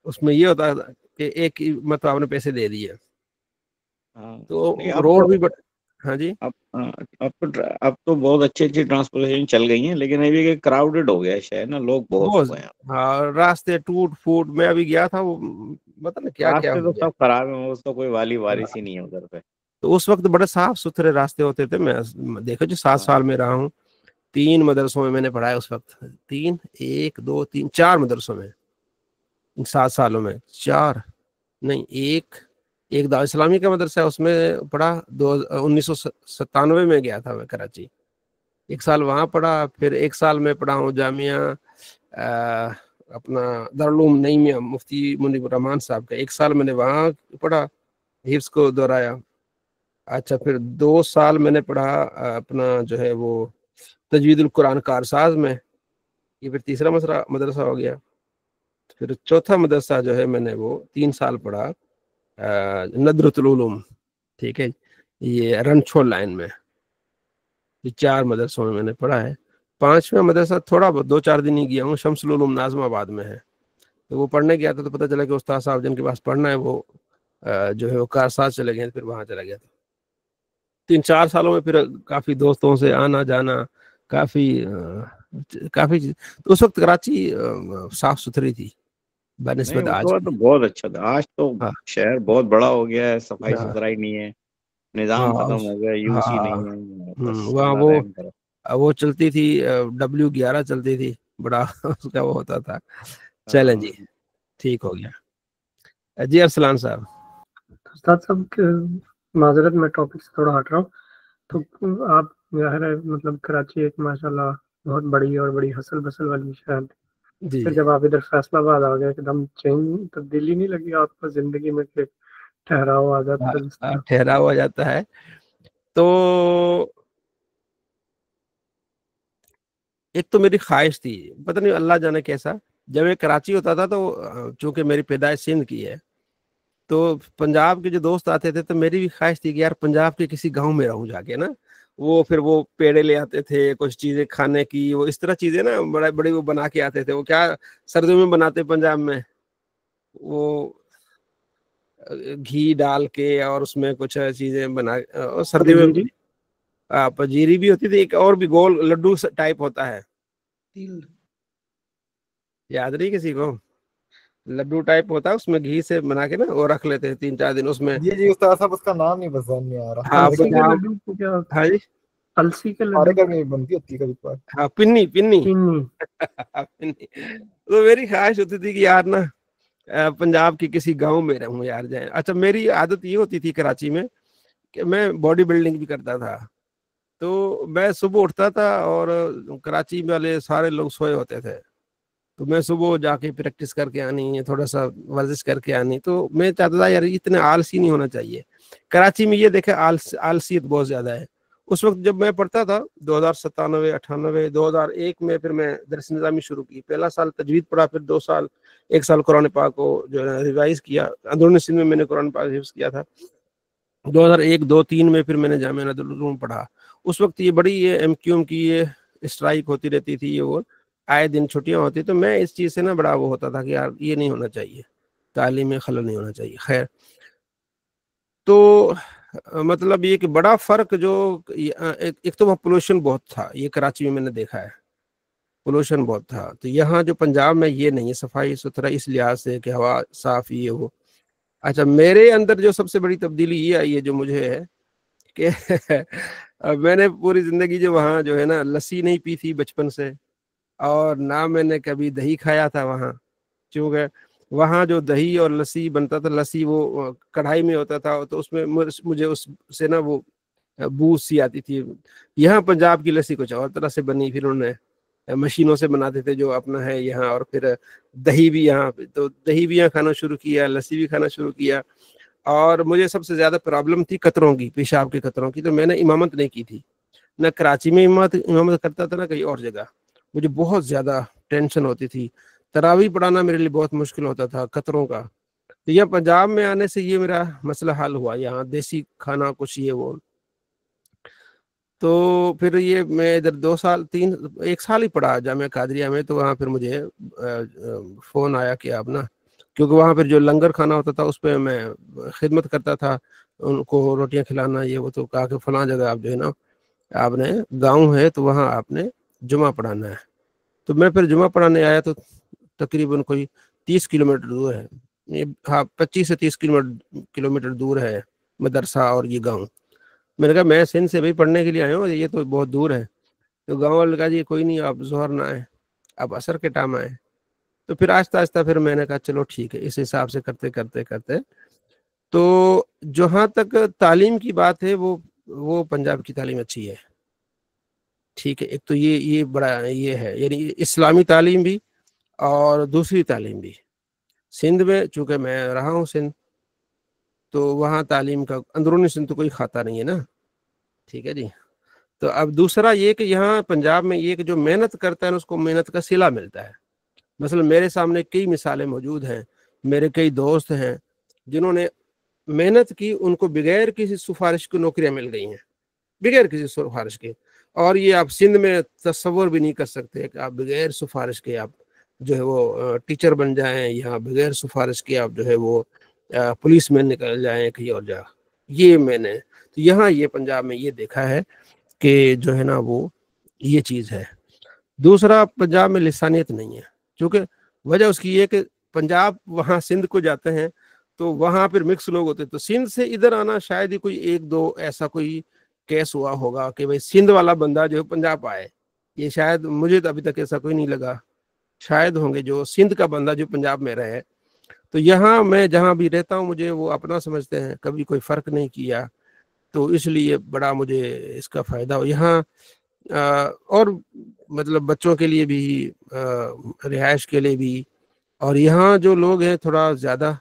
[SPEAKER 1] اس میں یہ ہوتا تھا کہ ایک ہی مطلب آپ نے پیسے دے دیے،
[SPEAKER 4] ہاں،
[SPEAKER 1] تو
[SPEAKER 4] نہیں اب
[SPEAKER 1] روڈ
[SPEAKER 4] تو
[SPEAKER 1] بھی ہاں جی
[SPEAKER 4] اب تو بہت اچھی اچھی ٹرانسپورٹیشن چل گئی ہیں، لیکن ابھی کہ کراؤڈڈ ہو گیا ہے شہر نا، لوگ بہت ہو گئے ہیں۔
[SPEAKER 1] ہاں، راستے ٹوٹ پھوٹ، میں ابھی گیا تھا، وہ پتہ نہیں کیا کیا
[SPEAKER 4] راستے
[SPEAKER 1] ہو
[SPEAKER 4] تو
[SPEAKER 1] گیا۔
[SPEAKER 4] سب خراب ہیں، اس تو کوئی والی وارث ہی نہیں ہے ادھر پہ۔
[SPEAKER 1] تو اس وقت بڑے صاف ستھرے راستے ہوتے تھے، میں دیکھو جو 7 سال میں رہا ہوں، 3 مدرسوں میں نے پڑھایا اس وقت، 4 مدرسوں میں 7 سالوں میں، 4 نہیں، ایک دار اسلامی کا مدرسہ ہے، اس میں پڑھا، 1997 میں گیا تھا میں کراچی، 1 سال وہاں پڑھا، پھر 1 سال میں پڑھا ہوں جامعہ اپنا دارالعلوم نعیمیہ مفتی منیب الرحمان صاحب کا، 1 سال میں نے وہاں پڑھا، حفظ کو دہرایا۔ اچھا، پھر 2 سال میں نے پڑھا اپنا جو ہے وہ تجوید القرآن کارساز میں، یہ پھر تیسرا مدرسہ ہو گیا۔ پھر چوتھا مدرسہ جو ہے میں نے وہ 3 سال پڑھا ندرۃ العلوم، ٹھیک ہے، یہ رنچھول لائن میں۔ یہ 4 مدرسوں میں نے پڑھا ہے۔ 5واں مدرسہ تھوڑا بہت 2-4 دن ہی گیا ہوں، شمس العلوم ناظم آباد میں ہے، تو وہ پڑھنے گیا تھا، تو پتہ چلا کہ استاد صاحب جن کے پاس پڑھنا ہے وہ جو ہے وہ کارساز چلے گئے، پھر وہاں چلا گیا تھا۔ 3-4 سالوں میں پھر کافی دوستوں سے آنا جانا، کافی تو اس وقت کراچی صاف ستھری تھی
[SPEAKER 4] نہیں
[SPEAKER 1] بنسبت
[SPEAKER 4] اس
[SPEAKER 1] آج
[SPEAKER 4] وقت
[SPEAKER 1] کی۔
[SPEAKER 4] تو بہت اچھا تھا، آج تو
[SPEAKER 1] ہاں
[SPEAKER 4] شہر بہت بڑا ہو گیا ہے، صفائی
[SPEAKER 1] ہاں
[SPEAKER 4] ستھرائی نہیں ہے، نظام
[SPEAKER 1] ہاں
[SPEAKER 4] ختم ہو گیا، یو سی
[SPEAKER 1] ہاں،
[SPEAKER 4] نہیں ہے، بس
[SPEAKER 1] وہاں
[SPEAKER 4] اللہ رحم کرے۔
[SPEAKER 1] وہ چلتی تھی W11 چلتی تھی، بڑا اس کا وہ ہوتا تھا۔ چلیں جی،
[SPEAKER 4] ہاں،
[SPEAKER 1] ٹھیک ہو گیا جی۔ ارسلان صاحب،
[SPEAKER 5] استاد صاحب معذرت میں ٹاپک سے تھوڑا ہٹ رہا ہوں، تو آپ ظاہر ہے مطلب کراچی ایک ماشاءاللہ بہت بڑی اور بڑی حسل بسل والی شہر ہے.
[SPEAKER 1] جی
[SPEAKER 5] پھر جب آپ ادھر فیصل آباد آ گئے ایک دم چینج تبدیلی نہیں لگی آپ کو زندگی میں کہ ٹھہراؤ آ جاتا ہے جس طرح؟
[SPEAKER 1] ٹھہرا ہوا جاتا ہے. تو ایک تو میری خواہش تھی، پتہ نہیں اللہ جانے کیسا، جب میں کراچی ہوتا تھا تو چونکہ میری پیدائش سندھ کی ہے تو پنجاب کے جو دوست آتے تھے تو میری بھی خواہش تھی کہ یار پنجاب کے کسی گاؤں میں رہوں جا کے نا. وہ پھر وہ پیڑے لے آتے تھے، کچھ چیزیں کھانے کی، وہ اس طرح چیزیں نا بڑے بڑے وہ بنا کے آتے تھے. وہ کیا سردیوں میں بناتے پنجاب میں، وہ گھی ڈال کے اور اس میں کچھ چیزیں بنا، سردی میں پجیری بھی ہوتی تھی، ایک اور بھی گول لڈو ٹائپ ہوتا ہے، یاد نہیں کسی کو، لڈو ٹائپ ہوتا ہے، اس میں گھی سے بنا کے نا وہ رکھ لیتے ہیں 3-4 دن اس میں.
[SPEAKER 3] جی استاد صاحب اس کا نام نہیں بس ذہن میں آ رہا.
[SPEAKER 1] ہاں
[SPEAKER 5] السی کے لڈو کو کیا ہوتا ہے؟
[SPEAKER 1] ہاں جی
[SPEAKER 5] السی کے
[SPEAKER 3] ہمارے
[SPEAKER 5] لڈو
[SPEAKER 3] گھر میں بنتی ہوتی ہے کبھی کبھار.
[SPEAKER 1] ہاں پنی
[SPEAKER 5] پینی.
[SPEAKER 1] تو میری خواہش ہوتی تھی کہ یار نا پنجاب کی کسی گاؤں میں رہوں یار جائیں. اچھا میری عادت یہ ہوتی تھی کراچی میں کہ میں باڈی بلڈنگ بھی کرتا تھا، تو میں صبح اٹھتا تھا اور کراچی والے سارے لوگ سوئے ہوتے تھے، تو میں صبح جا کے پریکٹس کر کے آنی، تھوڑا سا ورزش کر کے آنی. تو میں چاہتا تھا یار اتنے آلسی نہیں ہونا چاہیے. کراچی میں یہ دیکھے آلسیت بہت زیادہ ہے. اس وقت جب میں پڑھتا تھا 2097 98 2001 میں پھر میں درس نظامی شروع کی. پہلا سال تجوید پڑھا، پھر 2 سال 1 سال قرآن پاک کو جو ہے ریوائز کیا. اندرونی سندھ میں میں نے قرآن پاک حفظ کیا تھا. 2001 2 3 میں پھر میں نے جامعہ ندوالعلوم پڑھا. اس وقت یہ بڑی یہ ایم کیو ایم کی یہ اسٹرائک ہوتی رہتی تھی، وہ آئے دن چھٹیاں ہوتی. تو میں اس چیز سے نا بڑا وہ ہوتا تھا کہ یار یہ نہیں ہونا چاہیے، تعلیم میں خلل نہیں ہونا چاہیے. خیر تو مطلب یہ کہ بڑا فرق جو ایک تو وہ پولوشن بہت تھا، یہ کراچی میں میں نے دیکھا ہے پولوشن بہت تھا. تو یہاں جو پنجاب میں یہ نہیں ہے، صفائی ستھرا اس لحاظ سے کہ ہوا صاف یہ ہو. اچھا میرے اندر جو سب سے بڑی تبدیلی یہ آئی ہے جو مجھے ہے کہ میں نے پوری زندگی جو وہاں جو ہے نا لسی نہیں پی تھی بچپن سے، اور نہ میں نے کبھی دہی کھایا تھا وہاں. چونکہ وہاں جو دہی اور لسی بنتا تھا، لسی وہ کڑھائی میں ہوتا تھا، تو اس میں مجھے اس سے نا وہ بو سی آتی تھی. یہاں پنجاب کی لسی کچھ اور طرح سے بنی، پھر انہوں نے مشینوں سے بناتے تھے جو اپنا ہے یہاں. اور پھر دہی بھی یہاں، تو دہی بھی یہاں کھانا شروع کیا، لسی بھی کھانا شروع کیا. اور مجھے سب سے زیادہ پرابلم تھی قطروں کی، پیشاب کے قطروں کی. تو میں نے امامت نہیں کی تھی، نہ کراچی میں امامت کرتا تھا نہ کہیں اور جگہ. مجھے بہت زیادہ ٹینشن ہوتی تھی، تراویح پڑھانا میرے لیے بہت مشکل ہوتا تھا قطروں کا. تو یہ پنجاب میں آنے سے یہ میرا مسئلہ حل ہوا، یہاں دیسی کھانا کچھ یہ وہ. تو پھر یہ میں ادھر 2 سال 1 سال ہی پڑھا جامعہ قادریہ میں. تو وہاں پھر مجھے فون آیا کہ آپ نا، کیونکہ وہاں پھر جو لنگر کھانا ہوتا تھا اس پہ میں خدمت کرتا تھا، ان کو روٹیاں کھلانا یہ وہ. تو کہا کہ فلاں جگہ آپ جو ہے نا آپ نے گاؤں ہے تو وہاں آپ نے جمعہ پڑھانا ہے. تو میں پھر جمعہ پڑھانے آیا، تو تقریباً کوئی 30 کلومیٹر دور ہے، ہاں 25 سے 30 کلومیٹر دور ہے مدرسہ اور یہ گاؤں. میں نے کہا میں سندھ سے بھی پڑھنے کے لیے آیا ہوں، یہ تو بہت دور ہے. تو گاؤں والے نے کہا جی کوئی نہیں، آپ ظہر نہ آئے، آپ عصر کے ٹائم آئے. تو پھر آہستہ آہستہ پھر میں نے کہا چلو ٹھیک ہے، اس حساب سے کرتے کرتے کرتے. تو جہاں تک تعلیم کی بات ہے وہ پنجاب کی تعلیم اچھی ہے، ٹھیک ہے. ایک تو یہ بڑا یہ ہے، یعنی اسلامی تعلیم بھی اور دوسری تعلیم بھی. سندھ میں چونکہ میں رہا ہوں سندھ، تو وہاں تعلیم کا اندرونی سندھ تو کوئی کھاتا نہیں ہے نا، ٹھیک ہے جی. تو اب دوسرا یہ کہ یہاں پنجاب میں یہ کہ جو محنت کرتا ہے اس کو محنت کا صلہ ملتا ہے. مثلا میرے سامنے کئی مثالیں موجود ہیں، میرے کئی دوست ہیں جنہوں نے محنت کی، ان کو بغیر کسی سفارش کی نوکریاں مل گئی ہیں، بغیر کسی سفارش کے. اور یہ آپ سندھ میں تصور بھی نہیں کر سکتے کہ آپ بغیر سفارش کے آپ جو ہے وہ ٹیچر بن جائیں، یا بغیر سفارش کے آپ جو ہے وہ پولیس مین نکل جائیں کہیں اور جگہ. یہ میں نے تو یہاں یہ پنجاب میں یہ دیکھا ہے کہ جو ہے نا وہ یہ چیز ہے. دوسرا پنجاب میں لسانیت نہیں ہے، کیونکہ وجہ اس کی یہ کہ پنجاب وہاں سندھ کو جاتے ہیں تو وہاں پھر مکس لوگ ہوتے ہیں. تو سندھ سے ادھر آنا شاید ہی کوئی 1-2 ایسا کوئی کیس ہوا ہوگا کہ بھائی سندھ والا بندہ جو ہے پنجاب آئے. یہ شاید مجھے تو ابھی تک ایسا کوئی نہیں لگا. شاید ہوں گے جو سندھ کا بندہ جو پنجاب میں رہے. تو یہاں میں جہاں بھی رہتا ہوں مجھے وہ اپنا سمجھتے ہیں، کبھی کوئی فرق نہیں کیا. تو اس لیے بڑا مجھے اس کا فائدہ ہو یہاں، اور مطلب بچوں کے لیے بھی، رہائش کے لیے بھی. اور یہاں جو لوگ ہیں تھوڑا زیادہ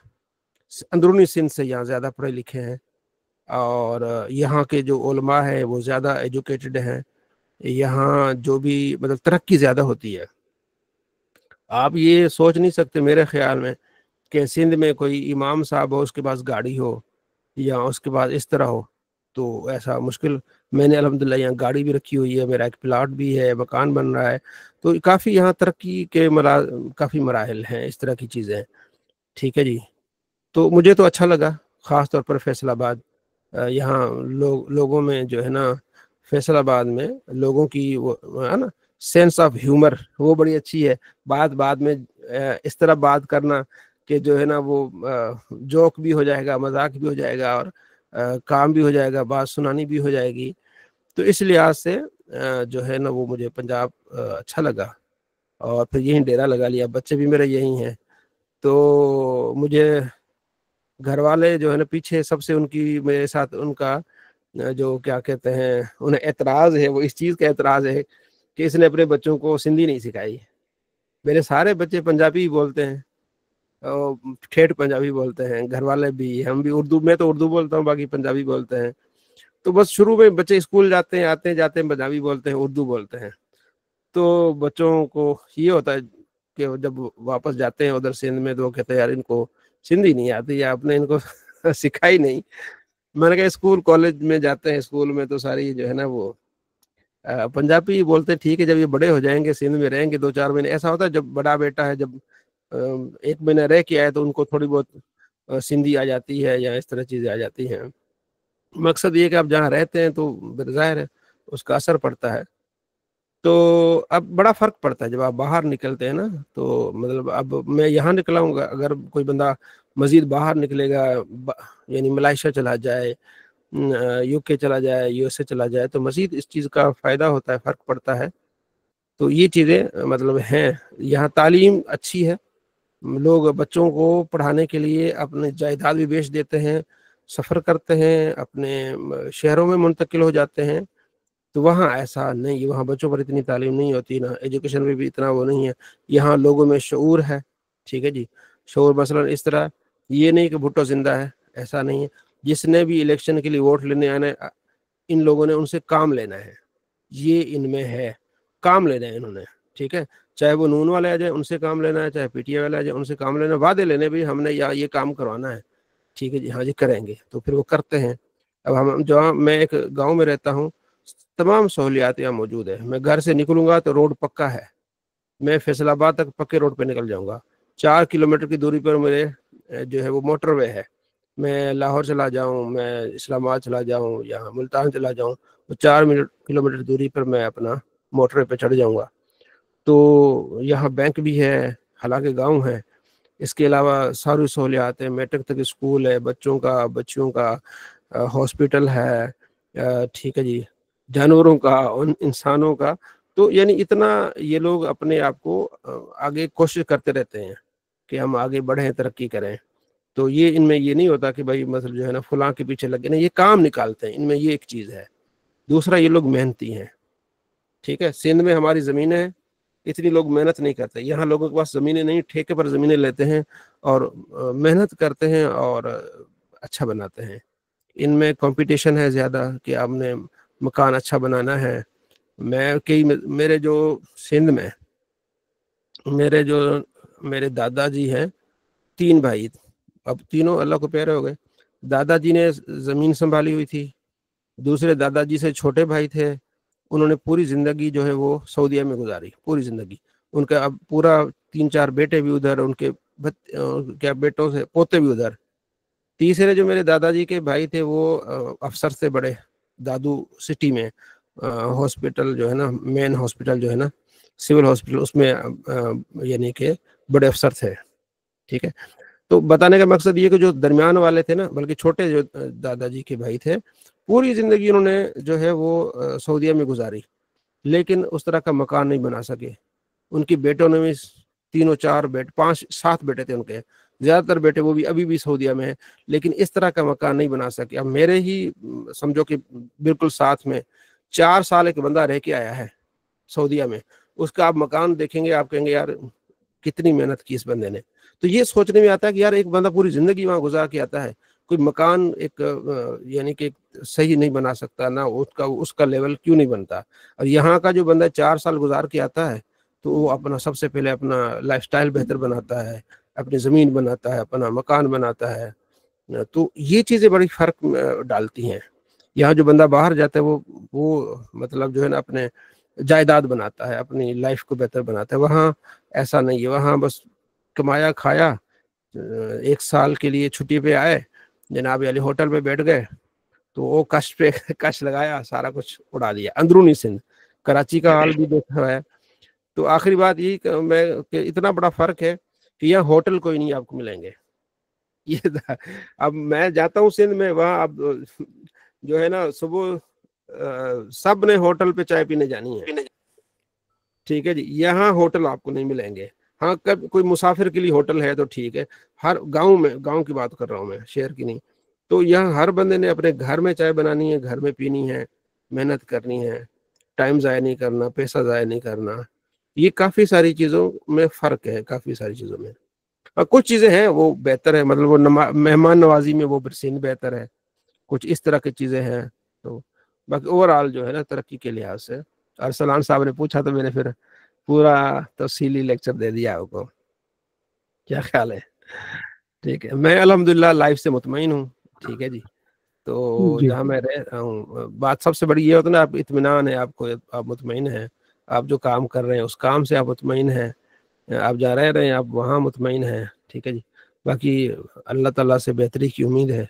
[SPEAKER 1] اندرونی سندھ سے یہاں زیادہ پڑھے لکھے ہیں، اور یہاں کے جو علماء ہیں وہ زیادہ ایجوکیٹڈ ہیں. یہاں جو بھی مطلب ترقی زیادہ ہوتی ہے. آپ یہ سوچ نہیں سکتے میرے خیال میں کہ سندھ میں کوئی امام صاحب ہو، اس کے پاس گاڑی ہو یا اس کے پاس اس طرح ہو، تو ایسا مشکل. میں نے الحمدللہ یہاں گاڑی بھی رکھی ہوئی ہے، میرا ایک پلاٹ بھی ہے، مکان بن رہا ہے. تو کافی یہاں ترقی کے کافی مراحل ہیں، اس طرح کی چیزیں. ٹھیک ہے جی. تو مجھے تو اچھا لگا، خاص طور پر فیصل آباد. یہاں لوگوں میں جو ہے نا، فیصل آباد میں لوگوں کی وہ ہے نا سینس آف ہیومر، وہ بڑی اچھی ہے. بعد میں اس طرح بات کرنا کہ جو ہے نا وہ جوک بھی ہو جائے گا، مذاق بھی ہو جائے گا، اور کام بھی ہو جائے گا، بات سنانی بھی ہو جائے گی. تو اس لحاظ سے جو ہے نا وہ مجھے پنجاب اچھا لگا. اور پھر یہیں ڈیرا لگا لیا، بچے بھی میرے یہی ہیں. تو مجھے گھر والے جو ہے نا پیچھے سب سے ان کی میرے ساتھ ان کا جو کیا کہتے ہیں انہیں اعتراض ہے، وہ اس چیز کا اعتراض ہے کہ اس نے اپنے بچوں کو سندھی نہیں سکھائی. میرے سارے بچے پنجابی ہی بولتے ہیں، ٹھیٹھ پنجابی بولتے ہیں. گھر والے بھی، ہم بھی اردو، میں تو اردو بولتا ہوں، باقی پنجابی بولتے ہیں. تو بس شروع میں بچے اسکول جاتے ہیں، آتے جاتے ہیں پنجابی بولتے ہیں، اردو بولتے ہیں. تو بچوں کو یہ ہوتا ہے کہ جب واپس جاتے ہیں ادھر سندھ میں، تو وہ کہتے ہیں یار ان کو سندھی نہیں آتی، یا آپ نے ان کو سکھائی نہیں. میں نے کہا اسکول کالج میں جاتے ہیں، اسکول میں تو ساری جو ہے نا وہ پنجابی بولتے ہیں. ٹھیک ہے، جب یہ بڑے ہو جائیں گے، سندھ میں رہیں گے 2-4 مہینے، ایسا ہوتا ہے جب بڑا بیٹا ہے، جب 1 مہینہ رہ کے آئے تو ان کو تھوڑی بہت سندھی آ جاتی ہے، یا اس طرح چیزیں آ جاتی ہیں. مقصد یہ کہ آپ جہاں رہتے ہیں تو ظاہر ہے اس کا اثر پڑتا ہے. تو اب بڑا فرق پڑتا ہے جب آپ باہر نکلتے ہیں نا. تو مطلب اب میں یہاں نکلا ہوں گا، اگر کوئی بندہ مزید باہر نکلے گا، یعنی ملائیشیا چلا جائے، UK چلا جائے، USA چلا جائے، تو مزید اس چیز کا فائدہ ہوتا ہے، فرق پڑتا ہے. تو یہ چیزیں مطلب ہیں. یہاں تعلیم اچھی ہے، لوگ بچوں کو پڑھانے کے لیے اپنے جائیداد بھی بیچ دیتے ہیں، سفر کرتے ہیں، اپنے شہروں میں منتقل ہو جاتے ہیں. تو وہاں ایسا نہیں، وہاں بچوں پر اتنی تعلیم نہیں ہوتی، نہ ایجوکیشن میں بھی اتنا وہ نہیں ہے. یہاں لوگوں میں شعور ہے. ٹھیک ہے جی. شعور مثلا اس طرح، یہ نہیں کہ بھٹو زندہ ہے، ایسا نہیں ہے. جس نے بھی الیکشن کے لیے ووٹ لینے آنا ہے، ان لوگوں نے ان سے کام لینا ہے. یہ ان میں ہے، کام لینا ہے انہوں نے. ٹھیک ہے، چاہے وہ نون والے آ جائیں ان سے کام لینا ہے، چاہے PTI والے آ جائیں ان سے کام لینا ہے، وعدے لینے بھی ہم نے یہ کام کروانا ہے. ٹھیک ہے جی، ہاں جی کریں گے، تو پھر وہ کرتے ہیں. اب ہم جہاں میں ایک گاؤں میں رہتا ہوں، تمام سہولیات یہاں موجود ہے. میں گھر سے نکلوں گا تو روڈ پکا ہے، میں فیصل آباد تک پکے روڈ پہ نکل جاؤں گا. 4 کلومیٹر کی دوری پر میرے جو ہے وہ موٹر وے ہے. میں لاہور چلا جاؤں، میں اسلام آباد چلا جاؤں، یا ملتان چلا جاؤں، تو 4 کلومیٹر دوری پر میں اپنا موٹر وے پہ چڑھ جاؤں گا. تو یہاں بینک بھی ہے، حالانکہ گاؤں ہے. اس کے علاوہ ساری سہولیات ہیں، میٹرک تک اسکول ہے، بچیوں کا ہاسپٹل ہے. ٹھیک ہے جی، جانوروں کا، انسانوں کا. تو یعنی اتنا یہ لوگ اپنے آپ کو آگے کوشش کرتے رہتے ہیں کہ ہم آگے بڑھیں، ترقی کریں. تو یہ ان میں یہ نہیں ہوتا کہ بھائی مثلا جو ہے نا فلاں کے پیچھے لگے، نہیں، یہ کام نکالتے ہیں. ان میں یہ ایک چیز ہے. دوسرا، یہ لوگ محنتی ہیں. ٹھیک ہے، سندھ میں ہماری زمینیں ہیں، اتنی لوگ محنت نہیں کرتے. یہاں لوگوں کے پاس زمینیں نہیں، ٹھیکے پر زمینیں لیتے ہیں اور محنت کرتے ہیں اور اچھا بناتے ہیں. ان میں کمپٹیشن ہے زیادہ کہ آپ نے مکان اچھا بنانا ہے. میرے جو سندھ میں میرے دادا جی ہیں، 3 بھائی، اب تینوں اللہ کو پیارے ہو گئے. دادا جی نے زمین سنبھالی ہوئی تھی. دوسرے دادا جی سے چھوٹے بھائی تھے، انہوں نے پوری زندگی جو ہے وہ سعودیہ میں گزاری، پوری زندگی. ان کا اب پورا 3-4 بیٹے بھی ادھر، ان کے کیا بیٹوں سے پوتے بھی ادھر. تیسرے جو میرے دادا جی کے بھائی تھے، وہ افسر سے بڑے، دادو سٹی میں ہاسپٹل جو ہے نا، مین ہاسپٹل جو ہے نا، سول ہاسپٹل، اس میں یعنی کہ بڑے افسر تھے. ٹھیک ہے. تو بتانے کا مقصد یہ کہ جو درمیان والے تھے نا، بلکہ چھوٹے جو دادا جی کے بھائی تھے، پوری زندگی انہوں نے جو ہے وہ سعودیہ میں گزاری، لیکن اس طرح کا مکان نہیں بنا سکے. ان کی بیٹوں نے بھی 3 اور 4 بیٹے، 5-7 بیٹے تھے ان کے، زیادہ تر بیٹے وہ بھی ابھی بھی سعودیہ میں ہیں، لیکن اس طرح کا مکان نہیں بنا سکے. اب میرے ہی سمجھو کہ بالکل ساتھ میں 4 سال ایک بندہ رہ کے آیا ہے سعودیہ میں، اس کا آپ مکان دیکھیں گے آپ کہیں گے یار کتنی محنت کی اس بندے نے. تو یہ سوچنے میں آتا ہے کہ یار ایک بندہ پوری زندگی وہاں گزار کے آتا ہے، کوئی مکان ایک یعنی کہ صحیح نہیں بنا سکتا، نہ اس کا لیول کیوں نہیں بنتا. اور یہاں کا جو بندہ 4 سال گزار کے آتا ہے تو وہ اپنا سب سے پہلے اپنا لائف سٹائل بہتر بناتا ہے، اپنی زمین بناتا ہے، اپنا مکان بناتا ہے. تو یہ چیزیں بڑی فرق ڈالتی ہیں. یہاں جو بندہ باہر جاتا ہے وہ مطلب جو ہے نا اپنے جائیداد بناتا ہے، اپنی لائف کو بہتر بناتا ہے. وہاں ایسا نہیں ہے، وہاں بس کمایا کھایا، 1 سال کے لیے چھٹی پہ آئے جناب علی ہوٹل پہ بیٹھ گئے تو وہ کش لگایا، سارا کچھ اڑا دیا. اندرونی سندھ کراچی کا حال بھی دیکھا ہے. تو آخری بات یہ کہ اتنا بڑا فرق ہے کہ یہاں ہوٹل کوئی نہیں آپ کو ملیں گے. یہ اب میں جاتا ہوں سندھ میں، وہاں اب جو ہے نا صبح سب نے ہوٹل پہ چائے پینے جانی ہے، ٹھیک ہے جی. یہاں ہوٹل آپ کو نہیں ملیں گے. ہاں کوئی مسافر کے لیے ہوٹل ہے تو ٹھیک ہے، ہر گاؤں کی بات کر رہا ہوں میں، شہر کی نہیں. تو یہاں ہر بندے نے اپنے گھر میں چائے بنانی ہے، گھر میں پینی ہے، محنت کرنی ہے، ٹائم ضائع نہیں کرنا، پیسہ ضائع نہیں کرنا. یہ کافی ساری چیزوں میں فرق ہے، کافی ساری چیزوں میں. اور کچھ چیزیں ہیں وہ بہتر ہے، مطلب وہ مہمان نوازی میں وہ سندھ بہتر ہے، کچھ اس طرح کی چیزیں ہیں. تو باقی اوور آل جو ہے نا ترقی کے لحاظ سے. ارسلان صاحب نے پوچھا تو میں نے پھر پورا تفصیلی لیکچر دے دیا آپ کو. کیا خیال ہے؟ ٹھیک ہے. میں الحمدللہ لائف سے مطمئن ہوں، ٹھیک ہے جی. تو
[SPEAKER 5] جی
[SPEAKER 1] جہاں میں رہ رہا ہوں، بات سب سے بڑی یہ ہوتا ہے نا، آپ اطمینان ہے، آپ کو، آپ مطمئن ہیں، آپ جو کام کر رہے ہیں اس کام سے آپ مطمئن ہیں، آپ جہاں رہ رہے ہیں آپ وہاں مطمئن ہیں، ٹھیک ہے جی. باقی اللہ تعالیٰ سے بہتری کی امید ہے،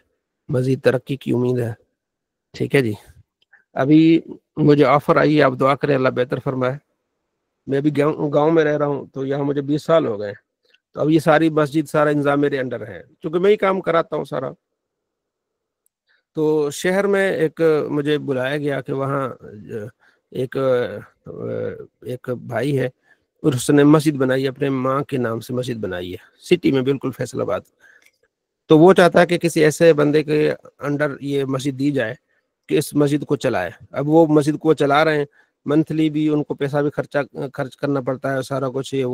[SPEAKER 1] مزید ترقی کی امید ہے، ٹھیک ہے جی. ابھی مجھے آفر آئی ہے، آپ دعا کریں اللہ بہتر فرمائے. میں ابھی گاؤں میں رہ رہا ہوں، تو یہاں مجھے 20 سال ہو گئے. تو اب یہ ساری مسجد سارا انتظام میرے انڈر ہے، کیونکہ میں ہی کام کراتا ہوں سارا. تو شہر میں ایک مجھے بلایا گیا کہ وہاں ایک بھائی ہے، اور اس نے مسجد بنائی ہے، اپنے ماں کے نام سے مسجد بنائی ہے، سٹی میں بالکل فیصل آباد. تو وہ چاہتا ہے کہ کسی ایسے بندے کے انڈر یہ مسجد دی جائے کہ اس مسجد کو چلائے. اب وہ مسجد کو چلا رہے ہیں، منتھلی بھی ان کو پیسہ بھی خرچ کرنا پڑتا ہے، سارا کچھ یہ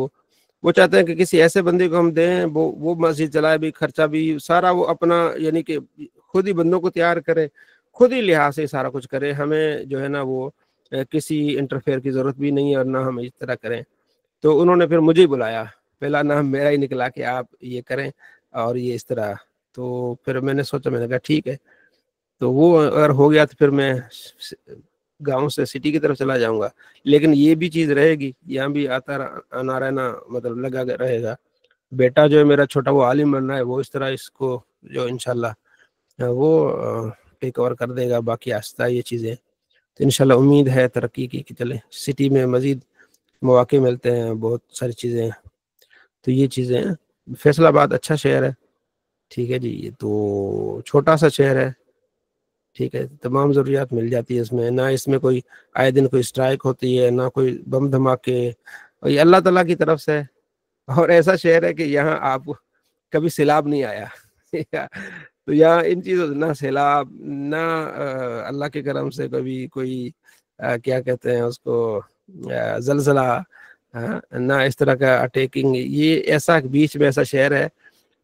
[SPEAKER 1] وہ چاہتے ہیں کہ کسی ایسے بندے کو ہم دیں، وہ مسجد چلائے بھی، خرچہ بھی سارا وہ اپنا، یعنی کہ خود ہی بندوں کو تیار کرے، خود ہی لحاظ سے سارا کچھ کرے. ہمیں جو ہے نا وہ کسی انٹرفیئر کی ضرورت بھی نہیں ہے، اور نہ ہم اس طرح کریں. تو انہوں نے پھر مجھے ہی بلایا، پہلا نام میرا ہی نکلا کہ آپ یہ کریں اور یہ اس طرح. تو پھر میں نے سوچا، میں نے کہا ٹھیک ہے. تو وہ اگر ہو گیا تو پھر میں گاؤں سے سٹی کی طرف چلا جاؤں گا. لیکن یہ بھی چیز رہے گی، یہاں بھی آنا رہنا مطلب لگا رہے گا. بیٹا جو ہے میرا چھوٹا، وہ عالم بننا ہے، وہ اس طرح اس کو جو انشاءاللہ وہ ٹیک اوور کر دے گا. باقی آہستہ یہ چیزیں تو انشاءاللہ امید ہے ترقی کی کہ چلے سٹی میں مزید مواقع ملتے ہیں، بہت ساری چیزیں. تو یہ چیزیں ہیں. فیصل آباد اچھا شہر ہے، ٹھیک ہے جی. یہ تو چھوٹا سا شہر ہے، ٹھیک ہے، تمام ضروریات مل جاتی ہے اس میں. نہ اس میں کوئی آئے دن کوئی اسٹرائک ہوتی ہے، نہ کوئی بم دھماکے، اور یہ اللہ تعالیٰ کی طرف سے. اور ایسا شہر ہے کہ یہاں آپ کبھی سیلاب نہیں آیا. تو یہاں ان چیزوں نہ سیلاب، نہ اللہ کے کرم سے کبھی کوئی کیا کہتے ہیں اس کو زلزلہ، نہ اس طرح کا اٹیکنگ. یہ ایسا بیچ میں ایسا شہر ہے،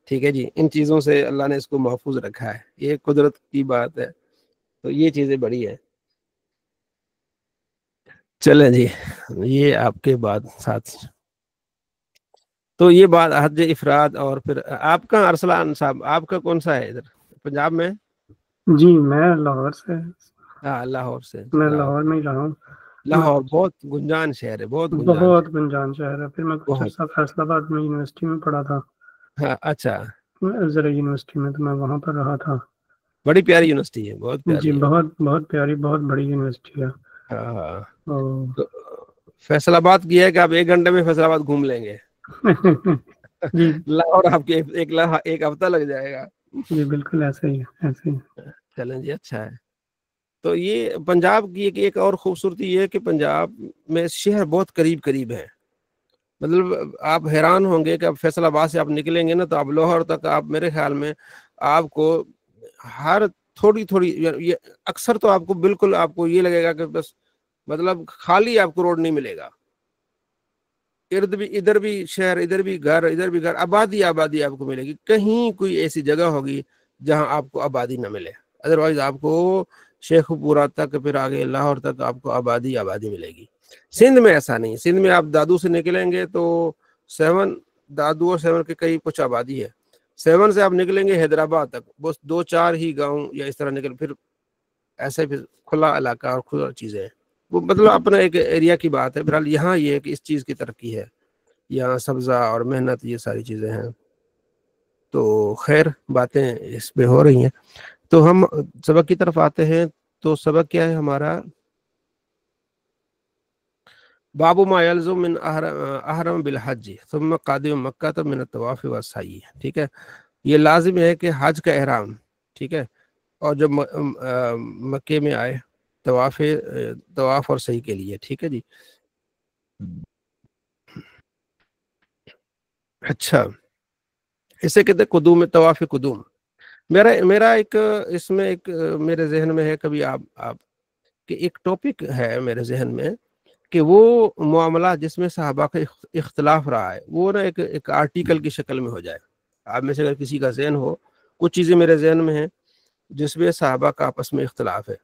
[SPEAKER 1] ٹھیک ہے جی. ان چیزوں سے اللہ نے اس کو محفوظ رکھا ہے، یہ قدرت کی بات ہے. تو یہ چیزیں بڑی ہیں. چلیں جی، یہ آپ کے بعد ساتھ. تو یہ بات حج افراد. اور پھر آپ کا ارسلان صاحب، آپ کا کون سا ہے ادھر پنجاب میں؟
[SPEAKER 5] جی میں لاہور سے.
[SPEAKER 1] ہاں لاہور سے.
[SPEAKER 5] میں لاہور میں ہی رہا ہوں.
[SPEAKER 1] لاہور بہت گنجان شہر ہے، بہت
[SPEAKER 5] گنجان شہر ہے. پھر میں کچھ عرصہ فیصل آباد میں یونیورسٹی میں پڑھا تھا.
[SPEAKER 1] ہاں اچھا.
[SPEAKER 5] زرعی یونیورسٹی میں، تو میں وہاں پر رہا تھا.
[SPEAKER 1] بڑی پیاری یونیورسٹی ہے، بہت پیاری.
[SPEAKER 5] جی بہت پیاری، بہت بڑی یونیورسٹی ہے.
[SPEAKER 1] ہاں. فیصل آباد کی ہے کہ آپ 1 گھنٹے میں فیصل آباد گھوم لیں گے.
[SPEAKER 5] جی
[SPEAKER 1] لاہور آپ کے ایک ہفتہ لگ جائے گا.
[SPEAKER 5] جی بالکل ایسے ہی.
[SPEAKER 1] چلیں جی، اچھا ہے. تو یہ پنجاب کی ایک اور خوبصورتی یہ ہے کہ پنجاب میں شہر بہت قریب قریب ہے. مطلب آپ حیران ہوں گے کہ اب فیصل آباد سے آپ نکلیں گے نا تو آپ لاہور تک آپ میرے خیال میں آپ کو ہر تھوڑی تھوڑی یہ اکثر تو آپ کو بالکل آپ کو یہ لگے گا کہ بس مطلب خالی آپ کو روڈ نہیں ملے گا، ارد بھی ادھر بھی شہر، ادھر بھی گھر، آبادی آبادی آپ کو ملے گی، کہیں کوئی ایسی جگہ ہوگی جہاں آپ کو آبادی نہ ملے، ادروائز آپ کو شیخ پورہ تک پھر آگے لاہور تک آپ کو آبادی آبادی ملے گی۔ سندھ میں ایسا نہیں، سندھ میں آپ دادو سے نکلیں گے تو 7 دادو اور 7 کے قریب کچھ آبادی ہے، 7 سے آپ نکلیں گے حیدرآباد تک بس 2-4 ہی گاؤں یا اس طرح نکل، پھر ایسے پھر کھلا علاقہ اور کھلا چیزیں ہیں، وہ مطلب اپنا ایک ایریا کی بات ہے۔ بہرحال یہاں یہ ہے کہ اس چیز کی ترقی ہے، یہاں سبزہ اور محنت یہ ساری چیزیں ہیں، تو خیر باتیں اس پہ ہو رہی ہیں۔ تو ہم سبق کی طرف آتے ہیں، تو سبق کیا ہے ہمارا؟ باب ما یلزم من احرم بالحج ثم قادم مکہ من الطواف والسعی، ٹھیک ہے، یہ لازم ہے کہ حج کا احرام، ٹھیک ہے، اور جب مکے میں آئے طواف اور سعی کے لیے، ٹھیک ہے جی۔ اچھا، اسے کہتے ہیں قدوم، طواف قدوم۔ میرا ایک اس میں ایک میرے ذہن میں ہے، کبھی آپ کہ ایک ٹاپک ہے میرے ذہن میں کہ وہ معاملات جس میں صحابہ کا اختلاف رہا ہے وہ نا ایک آرٹیکل کی شکل میں ہو جائے۔ آپ میں سے اگر کسی کا ذہن ہو، کچھ چیزیں میرے ذہن میں ہیں جس میں صحابہ کا آپس میں اختلاف ہے،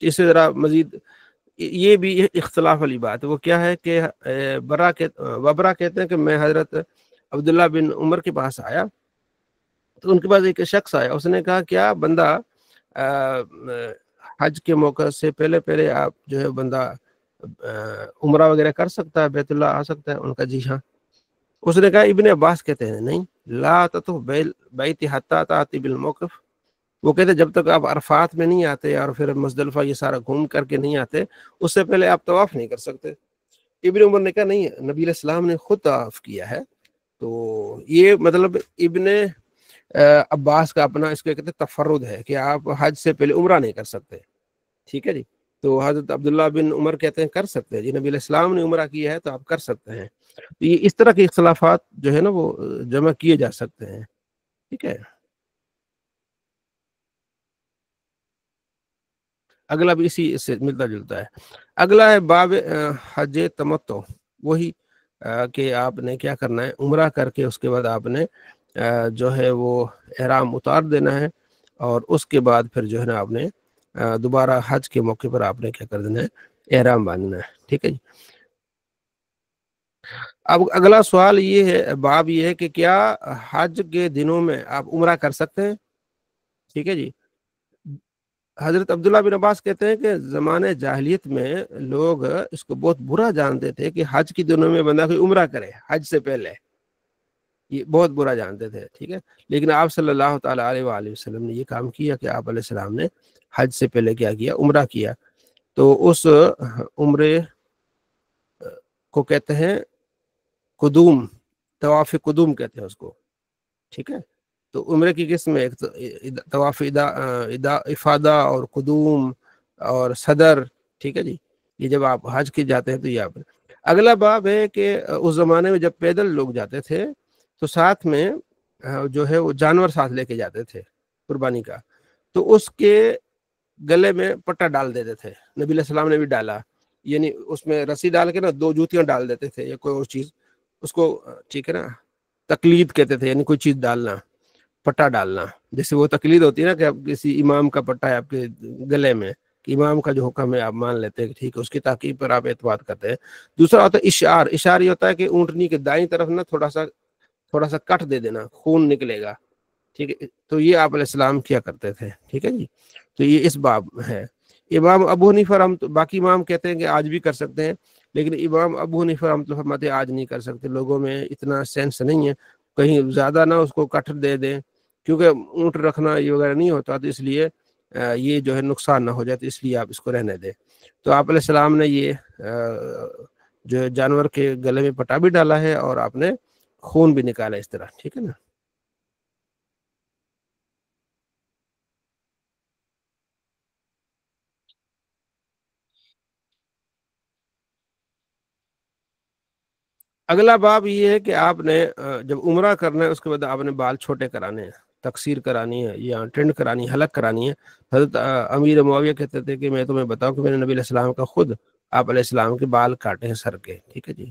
[SPEAKER 1] اس سے ذرا مزید یہ بھی اختلاف والی بات ہے۔ وہ کیا ہے کہ وبرا کہتے ہیں کہ میں حضرت عبداللہ بن عمر کے پاس آیا، تو ان کے پاس ایک شخص آیا، اس نے کہا کیا بندہ حج کے موقع سے پہلے آپ جو ہے بندہ عمرہ وغیرہ کر سکتا ہے، بیت اللہ آ سکتا ہے؟ ان کا جی ہاں۔ اس نے کہا ابن عباس کہتے ہیں نہیں، لا تطف بیت حتی تأتی بالموقف، وہ کہتے جب تک آپ عرفات میں نہیں آتے اور پھر مزدلفہ یہ سارا گھوم کر کے نہیں آتے، اس سے پہلے آپ طواف نہیں کر سکتے۔ ابن عمر نے کہا نہیں، نبی علیہ السلام نے خود طواف کیا ہے، تو یہ مطلب ابن عباس کا اپنا اس کو کہتے ہیں تفرد ہے کہ آپ حج سے پہلے عمرہ نہیں کر سکتے، ٹھیک ہے جی۔ تو حضرت عبداللہ بن عمر کہتے ہیں کر سکتے ہیں جی، نبی علیہ السلام نے عمرہ کیا ہے تو آپ کر سکتے ہیں۔ تو یہ اس طرح کے اختلافات جو ہے نا وہ جمع کیے جا سکتے ہیں، ٹھیک ہے۔ اگلا بھی اسی سے ملتا جلتا ہے۔ اگلا ہے باب حج تمتع، وہی کہ آپ نے کیا کرنا ہے، عمرہ کر کے اس کے بعد آپ نے جو ہے وہ احرام اتار دینا ہے، اور اس کے بعد پھر جو ہے نا آپ نے دوبارہ حج کے موقع پر آپ نے کیا کر دینا ہے، احرام باندھنا ہے، ٹھیک ہے جی۔ اب اگلا سوال یہ ہے، باب یہ ہے کہ کیا حج کے دنوں میں آپ عمرہ کر سکتے ہیں؟ ٹھیک ہے جی۔ حضرت عبداللہ بن عباس کہتے ہیں کہ زمانے جاہلیت میں لوگ اس کو بہت برا جانتے تھے کہ حج کے دنوں میں بندہ کوئی عمرہ کرے حج سے پہلے، یہ بہت برا جانتے تھے، ٹھیک ہے۔ لیکن آپ صلی اللہ تعالیٰ علیہ وآلہ وسلم نے یہ کام کیا کہ آپ علیہ السلام نے حج سے پہلے کیا کیا، عمرہ کیا، تو اس عمرے کو کہتے ہیں قدوم، طواف قدوم کہتے ہیں اس کو، ٹھیک ہے۔ تو عمرے کی قسم میں ایک طواف افادہ اور قدوم اور صدر، ٹھیک ہے جی، یہ جب آپ حج کے جاتے ہیں تو یہ آپ۔ اگلا باب ہے کہ اس زمانے میں جب پیدل لوگ جاتے تھے تو ساتھ میں جو ہے وہ جانور ساتھ لے کے جاتے تھے قربانی کا، تو اس کے گلے میں پٹا ڈال دیتے تھے، نبی علیہ السلام نے بھی ڈالا، یعنی اس میں رسی ڈال کے نا 2 جوتیاں ڈال دیتے تھے یا کوئی اور چیز، اس کو ٹھیک ہے نا تقلید کہتے تھے، یعنی کوئی چیز ڈالنا، پٹا ڈالنا، جیسے وہ تقلید ہوتی ہے نا کہ آپ کسی امام کا پٹا ہے آپ کے گلے میں، کہ امام کا جو حکم ہے آپ مان لیتے ہیں کہ ٹھیک ہے، اس کی تاکید پر آپ اعتماد کرتے ہیں۔ دوسرا ہوتا ہے اشعار، اشعار یہ ہوتا ہے کہ اونٹنی کے دائیں طرف نا تھوڑا سا کٹ دے دینا، خون نکلے گا، ٹھیک ہے، تو یہ آپ علیہ السلام کیا کرتے تھے، ٹھیک ہے جی۔ تو یہ اس باب ہے۔ امام ابو حنیفہ باقی امام کہتے ہیں کہ آج بھی کر سکتے ہیں، لیکن امام ابو حنیفہ رحمۃ اللہ فرماتے ہیں آج نہیں کر سکتے، لوگوں میں اتنا سینس نہیں ہے، کہیں زیادہ نہ اس کو کٹ دے دیں، کیونکہ اونٹ رکھنا یہ وغیرہ نہیں ہوتا، تو اس لیے یہ جو ہے نقصان نہ ہو جائے، تو اس لیے آپ اس کو رہنے دیں۔ تو آپ علیہ السلام نے یہ جو ہے جانور کے گلے میں پٹا بھی ڈالا ہے اور آپ نے خون بھی نکالا اس طرح، ٹھیک ہے نا۔ اگلا باب یہ ہے کہ آپ نے جب عمرہ کرنا ہے اس کے بعد آپ نے بال چھوٹے کرانے ہیں، تقصیر کرانی ہے یا ٹرینڈ کرانی ہے، حلق کرانی ہے. حضرت امیر معاویہ کہتے تھے کہ میں تمہیں بتاؤں کہ میں نے نبی علیہ السلام کا خود آپ علیہ السلام کے بال کاٹے ہیں سر کے. ٹھیک ہے جی.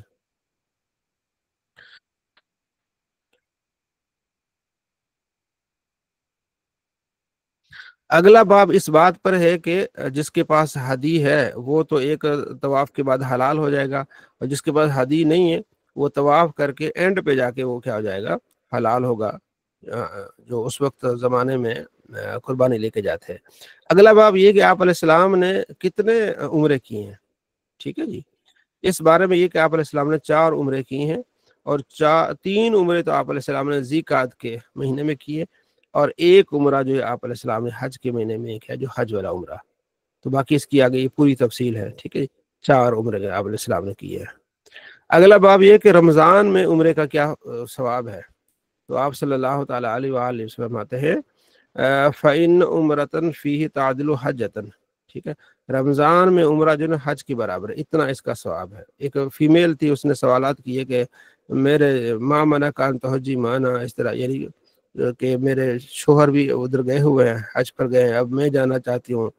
[SPEAKER 1] اگلا باب اس بات پر ہے کہ جس کے پاس ہدی ہے وہ تو ایک طواف کے بعد حلال ہو جائے گا، اور جس کے پاس ہدی نہیں ہے وہ طواف کر کے اینڈ پہ جا کے وہ کیا ہو جائے گا، حلال ہوگا، جو اس وقت زمانے میں قربانی لے کے جاتے ہیں. اگلا باب یہ کہ آپ علیہ السلام نے کتنے عمرے کیے ہیں. ٹھیک ہے جی. اس بارے میں یہ کہ آپ علیہ السلام نے 4 عمرے کی ہیں، اور 3 عمرے تو آپ علیہ السلام نے ذی قعدہ کے مہینے میں کیے، اور 1 عمرہ جو ہے آپ علیہ السلام نے حج کے مہینے میں کیا، جو حج والا عمرہ. تو باقی اس کی آگے یہ پوری تفصیل ہے. ٹھیک ہے. 4 عمرے آپ علیہ السلام نے کیے ہیں. اگلا باب یہ کہ رمضان میں عمرے کا کیا ثواب ہے. تو آپ صلی اللہ تعالیٰ علیہ وآلہ وسلم فرماتے ہیں فَإِنَّ عُمْرَةً فِيهِ تَعْدِلُ حَجَّةً. ٹھیک ہے. رمضان میں عمرہ جو ہے حج کی برابر ہے، اتنا اس کا ثواب ہے. ایک فیمیل تھی، اس نے سوالات کیے کہ میرے ماں منع کان توجی مانا، اس طرح یعنی کہ میرے شوہر بھی ادھر گئے ہوئے ہیں، حج پر گئے ہیں، اب میں جانا چاہتی ہوں،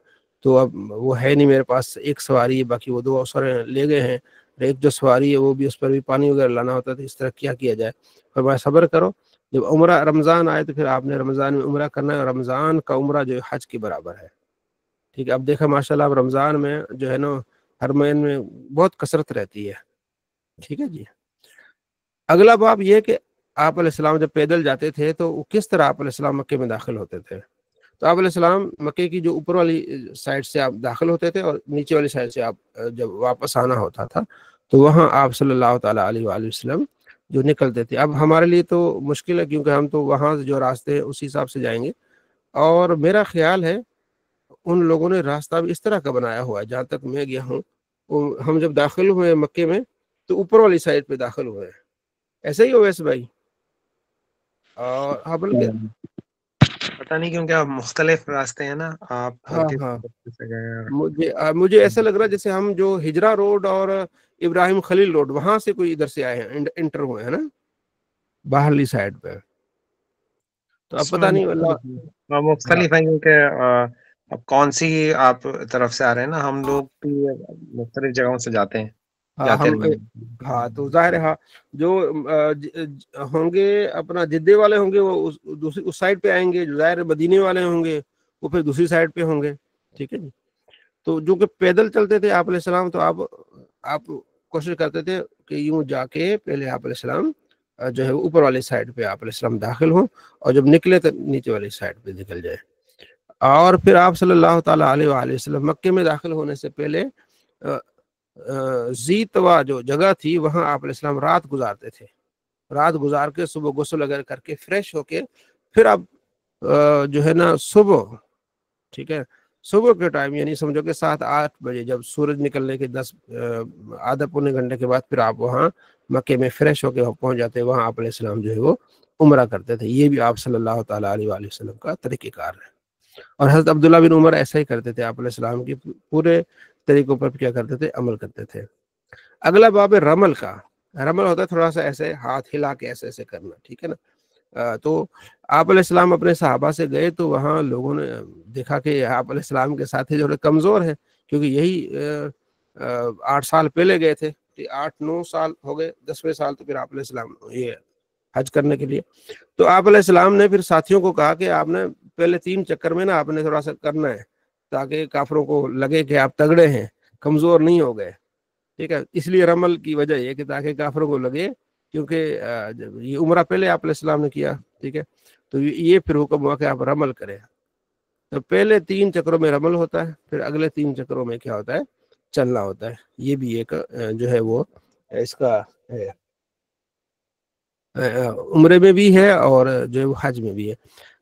[SPEAKER 1] تو اب وہ ہے نہیں میرے پاس، ایک سواری ہے، باقی وہ 2 سوارے لے گئے ہیں، ایک جو سواری ہے وہ بھی اس پر بھی پانی وغیرہ لانا ہوتا ہے، اس طرح کیا جائے. فرمایا صبر کرو، جب عمرہ رمضان آئے تو پھر آپ نے رمضان میں عمرہ کرنا ہے، اور رمضان کا عمرہ جو ہے حج کی برابر ہے. ٹھیک ہے. اب دیکھا ماشاءاللہ اب رمضان میں جو ہے نا حرمین میں بہت کثرت رہتی ہے. ٹھیک ہے جی. اگلا باب یہ کہ آپ علیہ السلام جب پیدل جاتے تھے تو کس طرح آپ علیہ السلام مکے میں داخل ہوتے تھے. تو آپ علیہ السلام مکے کی جو اوپر والی سائڈ سے آپ داخل ہوتے تھے، اور نیچے والی سائڈ سے آپ جب واپس آنا ہوتا تھا تو وہاں آپ صلی اللہ تعالیٰ علیہ وآلہ وسلم جو نکلتے تھے. اب ہمارے لیے تو مشکل ہے کیونکہ ہم تو وہاں جو راستے ہیں اسی حساب سے جائیں گے، اور میرا خیال ہے ان لوگوں نے راستہ بھی اس طرح کا بنایا ہوا ہے. جہاں تک میں گیا ہوں، ہم جب داخل ہوئے مکے میں تو اوپر والی سائڈ پہ داخل ہوئے. ایسا ہی ہو ویسے بھائی؟ اور ہاں بلکہ
[SPEAKER 2] پتہ نہیں کیوں کیا مختلف راستے ہیں نا، آپ
[SPEAKER 1] ہاں
[SPEAKER 2] کس
[SPEAKER 1] ہاں
[SPEAKER 2] راستے سے گئے ہیں؟
[SPEAKER 1] مجھے ایسا لگ رہا ہے جیسے ہم جو ہجرا روڈ اور ابراہیم خلیل روڈ وہاں سے کوئی ادھر سے آئے ہیں، انٹر ہوئے ہیں نا باہرلی سائڈ پہ. تو اب
[SPEAKER 2] اس میں
[SPEAKER 1] پتہ نہیں اللہ.
[SPEAKER 2] مختلف ہے کیونکہ اب کون سی آپ طرف سے آ رہے ہیں نا، ہم لوگ بھی مختلف جگہوں سے جاتے ہیں،
[SPEAKER 1] ہاں
[SPEAKER 2] جاتے
[SPEAKER 1] ہم
[SPEAKER 2] رہے
[SPEAKER 1] ہاں تو ظاہر ہے، ہاں جو ہوں گے اپنا جدے والے ہوں گے وہ دوسری اس سائڈ پہ آئیں گے، جو ظاہر مدینے والے ہوں گے وہ پھر دوسری سائڈ پہ ہوں گے. ٹھیک ہے جی. تو جو کہ پیدل چلتے تھے آپ علیہ السلام، تو آپ کوشش کرتے تھے کہ یوں جا کے پہلے آپ علیہ السلام جو ہے اوپر والی سائڈ پہ آپ علیہ السلام داخل ہوں، اور جب نکلے تو نیچے والی سائڈ پہ نکل جائے. اور پھر آپ صلی اللہ تعالیٰ علیہ وآلہ وسلم مکے میں داخل ہونے سے پہلے ذی طوا جو جگہ تھی وہاں آپ علیہ السلام رات گزارتے تھے. رات گزار کے صبح غسل وغیرہ کر کے فریش ہو کے پھر اب جو ہے نا صبح، ٹھیک ہے، صبح کے ٹائم یعنی سمجھو کہ 7-8 بجے جب سورج نکلنے کے 10 آدھا پونے گھنٹے کے بعد پھر آپ وہاں مکے میں فریش ہو کے پہنچ جاتے. وہاں آپ علیہ السلام جو ہے وہ عمرہ کرتے تھے. یہ بھی آپ صلی اللہ تعالیٰ علیہ وآلہ وسلم کا طریقہ کار ہے. اور حضرت عبداللہ بن عمر ایسا ہی کرتے تھے، آپ علیہ السلام کی پورے طریقوں پر کیا کرتے تھے، عمل کرتے تھے. اگلا باب ہے رمل کا. رمل ہوتا ہے تھوڑا سا ایسے ہاتھ ہلا کے ایسے کرنا. ٹھیک ہے نا. تو آپ علیہ السلام اپنے صحابہ سے گئے تو وہاں لوگوں نے دیکھا کہ آپ علیہ السلام کے ساتھی جو کمزور ہے، کیونکہ یہی 8 سال پہلے گئے تھے، 8-9 سال ہو گئے، 10ویں سال تو پھر آپ علیہ السلام یہ حج کرنے کے لیے. تو آپ علیہ السلام نے پھر ساتھیوں کو کہا کہ آپ نے پہلے 3 چکر میں نا آپ نے تھوڑا سا کرنا ہے تاکہ کافروں کو لگے کہ آپ تگڑے ہیں، کمزور نہیں ہو گئے. ٹھیک ہے. اس لیے رمل کی وجہ یہ کہ تاکہ کافروں کو لگے، کیونکہ یہ عمرہ پہلے آپ علیہ السلام نے کیا. ٹھیک ہے. تو یہ پھر حکم ہوا کہ آپ رمل کریں. تو پہلے 3 چکروں میں رمل ہوتا ہے، پھر اگلے 3 چکروں میں کیا ہوتا ہے، چلنا ہوتا ہے. یہ بھی ایک جو ہے وہ اس کا ہے، عمرے میں بھی ہے اور جو ہے وہ حج میں بھی ہے.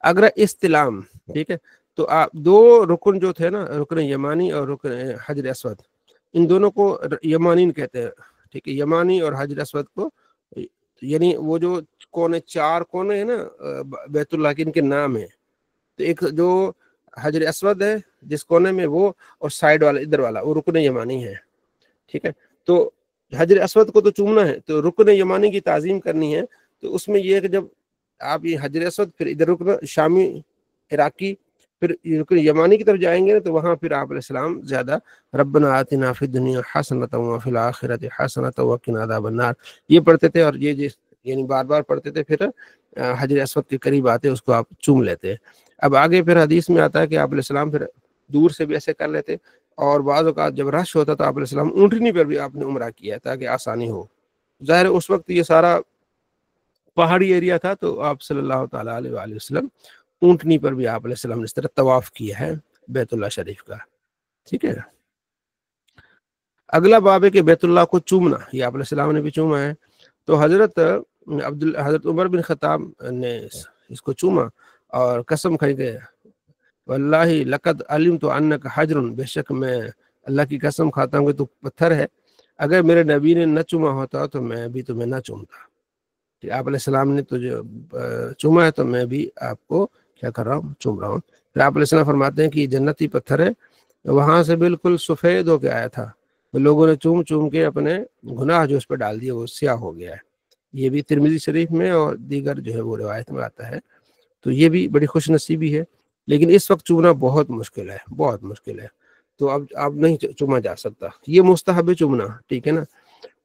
[SPEAKER 1] اگر استلام، ٹھیک ہے، تو آپ 2 رکن جو تھے نا، رکن یمانی اور رکن حجر اسود، ان دونوں کو یمانین کہتے ہیں. ٹھیک ہے. یمانی اور حجر اسود کو، یعنی وہ جو 4 کونے ہیں نا بیت اللہ کے، ان کے نام ہیں. تو ایک جو حجر اسود ہے جس کونے میں وہ، اور سائڈ والا ادھر والا وہ رکن یمانی ہے. ٹھیک ہے. تو حجر اسود کو تو چومنا ہے، تو رکن یمانی کی تعظیم کرنی ہے، تو اس میں یہ ہے کہ جب آپ یہ حجر اسود، پھر ادھر رکن شامی عراقی، پھر رکن یمانی کی طرف جائیں گے نا، تو وہاں پھر آپ علیہ السلام زیادہ ربنا آتنا فی الدنیا حسنۃ وفی الآخرۃ حسنۃ وقنا عذاب النار یہ پڑھتے تھے، اور یہ یعنی بار بار پڑھتے تھے، پھر حجر اسود کے قریب آتے اس کو آپ چوم لیتے ہیں۔ اب آگے پھر حدیث میں آتا ہے کہ آپ علیہ السلام پھر دور سے بھی ایسے کر لیتے، اور بعض اوقات جب رش ہوتا تو آپ علیہ السلام اونٹنی پر بھی آپ نے عمرہ کیا تاکہ آسانی ہو۔ ظاہر اس وقت یہ سارا پہاڑی ایریا تھا، تو آپ صلی اللہ تعالیٰ علیہ وآلہ وسلم اونٹنی پر بھی آپ علیہ السلام نے اس طرح طواف کیا ہے بیت اللہ شریف کا، ٹھیک ہے۔ اگلا باب ہے کہ بیت اللہ کو چومنا، یہ آپ علیہ السلام نے بھی چوما ہے، تو حضرت عمر بن خطاب نے اس کو چوما اور قسم کھائی گئے، واللہ لقد علمت انک حجر، بے شک میں اللہ کی قسم کھاتا ہوں کہ تو پتھر ہے، اگر میرے نبی نے نہ چوما ہوتا تو میں بھی تمہیں نہ چومتا، کہ آپ علیہ السلام نے تجھے چوما ہے تو میں بھی آپ کو کیا کر رہا ہوں، چوم رہا ہوں۔ پھر آپ علیہ السلام فرماتے ہیں کہ یہ جنتی پتھر ہے، وہاں سے بالکل سفید ہو کے آیا تھا، تو لوگوں نے چوم چوم کے اپنے گناہ جو اس پہ ڈال دیے وہ سیاہ ہو گیا ہے۔ یہ بھی ترمذی شریف میں اور دیگر جو ہے وہ روایت میں آتا ہے، تو یہ بھی بڑی خوش نصیبی ہے، لیکن اس وقت چومنا بہت مشکل ہے، بہت مشکل ہے، تو اب نہیں چوما جا سکتا، یہ مستحب ہے چومنا، ٹھیک ہے نا۔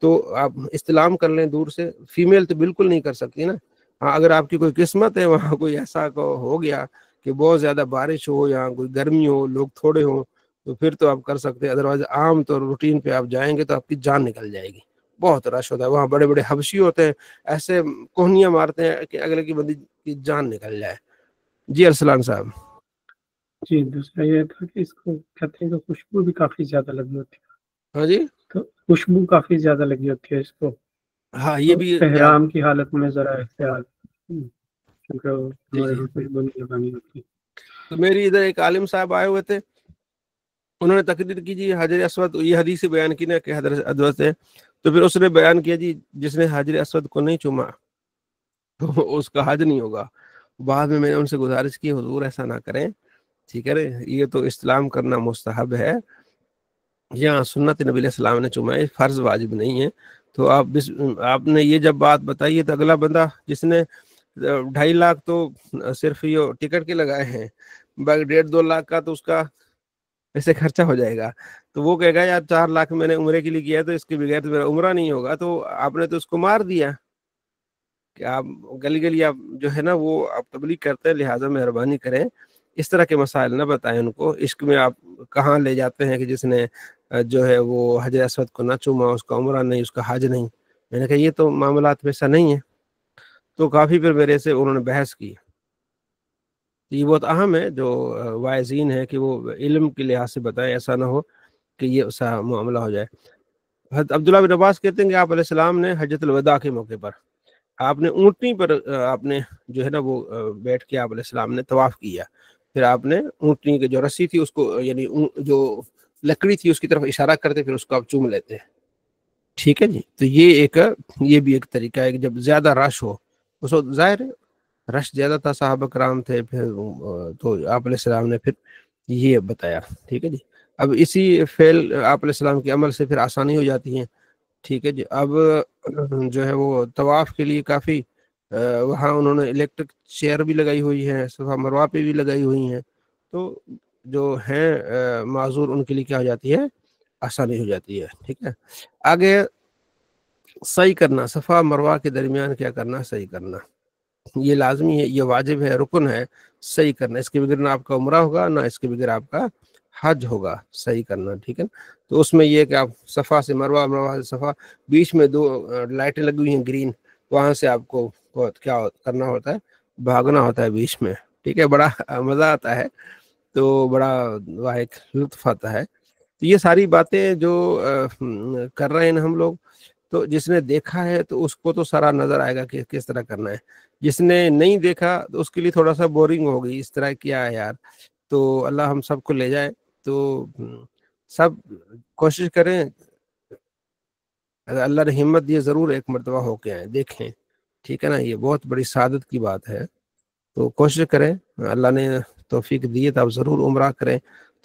[SPEAKER 1] تو آپ استلام کر لیں دور سے، فیمیل تو بالکل نہیں کر سکتی نا، ہاں اگر آپ کی کوئی قسمت ہے وہاں کوئی ایسا ہو گیا کہ بہت زیادہ بارش ہو یا کوئی گرمی ہو، لوگ تھوڑے ہوں، تو پھر تو آپ کر سکتے ہیں، ادروائز عام طور روٹین پہ آپ جائیں گے تو آپ کی جان نکل جائے گی، بہت رش ہوتا ہے وہاں، بڑے بڑے حبشی ہوتے ہیں، ایسے کوہنیاں مارتے ہیں کہ اگلے کی بندی کی جان نکل جائے۔ جی ارسلان صاحب۔
[SPEAKER 5] جی دوسرا یہ تھا کہ اس کو کہتے ہیں کہ خوشبو بھی کافی زیادہ لگی ہوتی ہے،
[SPEAKER 1] ہاں جی،
[SPEAKER 5] تو خوشبو کافی زیادہ لگی ہوتی ہے اس کو،
[SPEAKER 1] ہاں یہ بھی
[SPEAKER 5] احرام کی حالت میں ذرا احتیاط، کیونکہ ہمارے یہاں خوشبو نہیں لگانی ہوتی۔
[SPEAKER 1] تو میری ادھر ایک عالم صاحب آئے ہوئے تھے، انہوں نے تقریر کی جی حجر اسود، یہ حدیث بیان کی نا کہ حضرت ادوس ہے، تو پھر اس نے بیان کیا جی جس نے حجر اسود کو نہیں چوما تو اس کا حج نہیں ہوگا۔ بعد میں نے ان سے گزارش کی حضور ایسا نہ کریں، ٹھیک ہے، یہ تو استلام کرنا مستحب ہے، یہاں سنت نبی علیہ السلام نے چوما ہے، فرض واجب نہیں ہے۔ تو آپ نے یہ جب بات بتائی ہے تو اگلا بندہ جس نے 2.5 لاکھ تو صرف یہ ٹکٹ کے لگائے ہیں، باقی 1.5-2 لاکھ کا تو اس کا ایسے خرچہ ہو جائے گا، تو وہ کہے گا یار 4 لاکھ میں نے عمرے کے لیے کیا تو اس کے بغیر تو میرا عمرہ نہیں ہوگا، تو آپ نے تو اس کو مار دیا کہ آپ گلی گلی آپ جو ہے نا وہ آپ تبلیغ کرتے ہیں، لہٰذا مہربانی کریں اس طرح کے مسائل نہ بتائیں ان کو، عشق میں آپ کہاں لے جاتے ہیں کہ جس نے جو ہے وہ حجر اسود کو نہ چوما اس کا عمرہ نہیں، اس کا حج نہیں۔ میں نے کہا یہ تو معاملات میں ایسا نہیں ہے، تو کافی پھر میرے سے انہوں نے بحث کی۔ یہ بہت اہم ہے جو واعظین ہے کہ وہ علم کے لحاظ سے بتائیں، ایسا نہ ہو کہ یہ ایسا معاملہ ہو جائے۔ حضرت عبداللہ بن عباس کہتے ہیں کہ آپ علیہ السلام نے حجۃ الوداع کے موقع پر آپ نے اونٹنی پر آپ نے جو ہے نا وہ بیٹھ کے آپ علیہ السلام نے طواف کیا، پھر آپ نے اونٹنی کی جو رسی تھی اس کو، یعنی جو لکڑی تھی اس کی طرف اشارہ کرتے پھر اس کو آپ چوم لیتے ہیں، ٹھیک ہے جی۔ تو یہ بھی ایک طریقہ ہے کہ جب زیادہ رش ہو، اس وقت ظاہر ہے رش زیادہ تھا، صحابہ کرام تھے، پھر تو آپ علیہ السلام نے پھر یہ بتایا، ٹھیک ہے جی۔ اب اسی فعل آپ علیہ السلام کے عمل سے پھر آسانی ہو جاتی ہے، ٹھیک ہے جی۔ اب جو ہے وہ طواف کے لیے کافی وہاں انہوں نے الیکٹرک چیئر بھی لگائی ہوئی ہے، صفا مروہ پہ بھی لگائی ہوئی ہیں، تو جو ہیں معذور ان کے لیے کیا ہو جاتی ہے، آسانی ہو جاتی ہے، ٹھیک ہے۔ آگے صحیح کرنا، صفا مروہ کے درمیان کیا کرنا، صحیح کرنا، یہ لازمی ہے، یہ واجب ہے، رکن ہے، صحیح کرنا، اس کے بغیر نہ آپ کا عمرہ ہوگا نہ اس کے بغیر آپ کا حج ہوگا، صحیح کرنا، ٹھیک ہے۔ تو اس میں یہ کہ آپ صفا سے مروہ، مروہ سے صفا، بیچ میں 2 لائٹیں لگی ہوئی ہیں گرین، وہاں سے آپ کو کیا کرنا ہوتا ہے، بھاگنا ہوتا ہے بیچ میں، ٹھیک ہے، بڑا مزہ آتا ہے، تو بڑا واحد لطف آتا ہے۔ تو یہ ساری باتیں جو کر رہے ہیں ہم لوگ، تو جس نے دیکھا ہے تو اس کو تو سارا نظر آئے گا کہ کس طرح کرنا ہے، جس نے نہیں دیکھا تو اس کے لیے تھوڑا سا بورنگ ہوگی، اس طرح کیا ہے یار۔ تو اللہ ہم سب کو لے جائے، تو سب کوشش کریں، اگر اللہ نے ہمت دی ضرور ایک مرتبہ ہو کے آئیں، دیکھیں، ٹھیک ہے نا، یہ بہت بڑی سعادت کی بات ہے، تو کوشش کریں، اللہ نے توفیق دی ہے تو آپ ضرور عمرہ کریں۔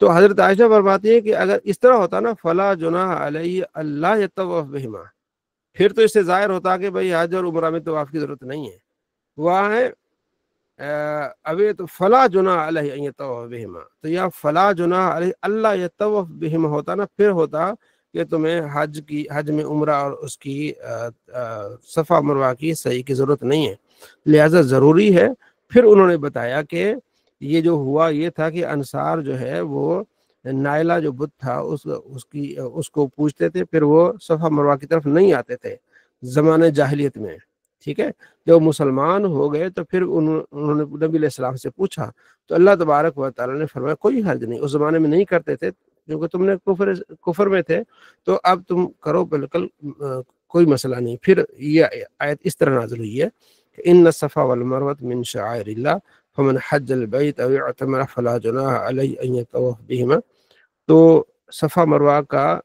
[SPEAKER 1] تو حضرت عائشہ فرماتی ہے کہ اگر اس طرح ہوتا نا فلا جناح علیہ اللہ یطوف بہما، پھر تو اس سے ظاہر ہوتا کہ بھائی حج اور عمرہ میں طواف کی ضرورت نہیں ہے. وہاں ہے ابھی تو فلا جناح علیہ ان یطوف بہما، تو یا فلا جناح علیہ اللہ یطوف بہما ہوتا نا، پھر ہوتا کہ تمہیں حج میں عمرہ اور اس کی صفا مروہ کی صحیح کی ضرورت نہیں ہے. لہذا ضروری ہے. پھر انہوں نے بتایا کہ یہ جو ہوا یہ تھا کہ انصار جو ہے وہ نائلہ جو بت تھا اس کو پوچھتے تھے، پھر وہ صفا مروہ کی طرف نہیں آتے تھے زمانے جاہلیت میں. ٹھیک ہے، جب مسلمان ہو گئے تو پھر انہوں نے نبی علیہ السلام سے پوچھا، تو اللہ تبارک و تعالیٰ نے فرمایا کوئی حرج نہیں، اس زمانے میں نہیں کرتے تھے کیونکہ تم نے کفر میں تھے، تو اب تم کرو بالکل کوئی مسئلہ نہیں. پھر یہ آیت اس طرح نازل ہوئی ہے کہ ان الصفا والمروۃ من شعائر اللہ فمن حج البیت او اعتمر فلا جناح علیہ ان یطوف بہما. تو صفا مروہ کا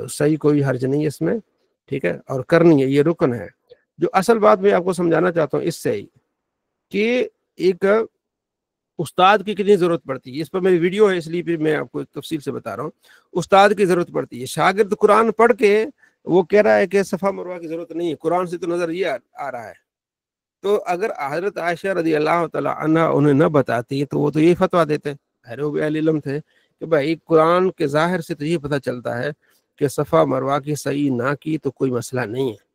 [SPEAKER 1] صحیح کوئی حرج نہیں ہے اس میں. ٹھیک ہے، اور کرنی ہے، یہ رکن ہے. جو اصل بات میں آپ کو سمجھانا چاہتا ہوں اس سے کہ ایک استاد کی کتنی ضرورت پڑتی ہے. اس پر میری ویڈیو ہے اس لیے پھر میں آپ کو تفصیل سے بتا رہا ہوں. استاد کی ضرورت پڑتی ہے. شاگرد قرآن پڑھ کے وہ کہہ رہا ہے کہ صفا مروہ کی ضرورت نہیں ہے، قرآن سے تو نظر یہ آ رہا ہے. تو اگر حضرت عائشہ رضی اللہ تعالی عنہ انہیں نہ بتاتی تو وہ تو یہ فتویٰ دیتے، وہ بھی اہل علم تھے کہ بھائی قرآن کے ظاہر سے تو یہ پتہ چلتا ہے کہ صفا مروہ کی صحیح نہ کی تو کوئی مسئلہ نہیں ہے.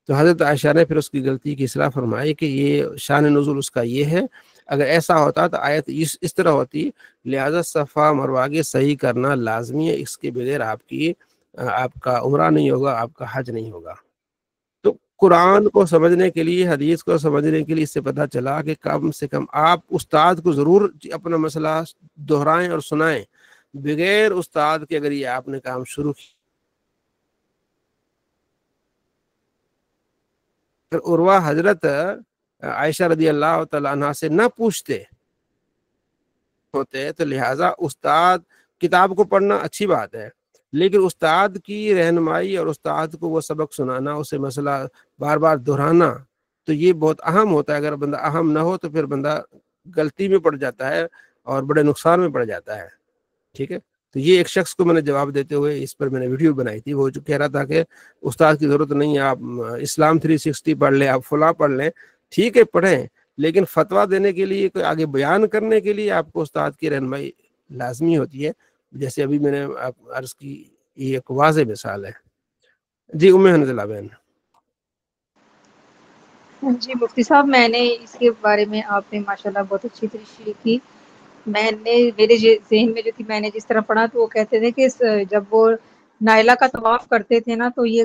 [SPEAKER 1] تو حضرت عائشہ نے پھر اس کی غلطی کی اصلاح فرمائی کہ یہ شان نزول اس کا یہ ہے، اگر ایسا ہوتا تو آیت اس طرح ہوتی، لہذا صفا مروہ کی صحیح کرنا لازمی ہے، اس کے بغیر آپ کا عمرہ نہیں ہوگا، آپ کا حج نہیں ہوگا. تو قرآن کو سمجھنے کے لیے، حدیث کو سمجھنے کے لیے اس سے پتہ چلا کہ کم سے کم آپ استاد کو ضرور اپنا مسئلہ دہرائیں اور سنائیں. بغیر استاد کے اگر یہ آپ نے کام شروع کیا، عروہ حضرت عائشہ رضی اللہ تعالیٰ عنہ سے نہ پوچھتے ہوتے تو لہٰذا استاد کتاب کو پڑھنا اچھی بات ہے، لیکن استاد کی رہنمائی اور استاد کو وہ سبق سنانا، اسے مسئلہ بار بار دہرانا، تو یہ بہت اہم ہوتا ہے. اگر بندہ اہم نہ ہو تو پھر بندہ غلطی میں پڑ جاتا ہے اور بڑے نقصان میں پڑ جاتا ہے. ٹھیک ہے، تو یہ ایک شخص کو میں نے جواب دیتے ہوئے اس پر میں نے ویڈیو بنائی تھی، وہ جو کہہ رہا تھا کہ استاد کی ضرورت نہیں ہے، آپ اسلام 360 پڑھ لیں، آپ فلاں پڑھ لیں. ٹھیک ہے پڑھیں، لیکن فتویٰ دینے کے لیے، کوئی آگے بیان کرنے کے لیے آپ کو استاد کی رہنمائی لازمی ہوتی ہے. جیسے ابھی میں نے عرض کی، یہ ایک واضح مثال ہے. جی ام حنزلہ بہن.
[SPEAKER 6] جی مفتی صاحب، میں نے اس کے بارے میں آپ نے ماشاءاللہ بہت اچھی تشریح کی. میرے ذہن میں جو تھی، میں نے جس طرح پڑھا تو وہ کہتے تھے کہ جب وہ نائلہ کا طواف کرتے تھے نا تو یہ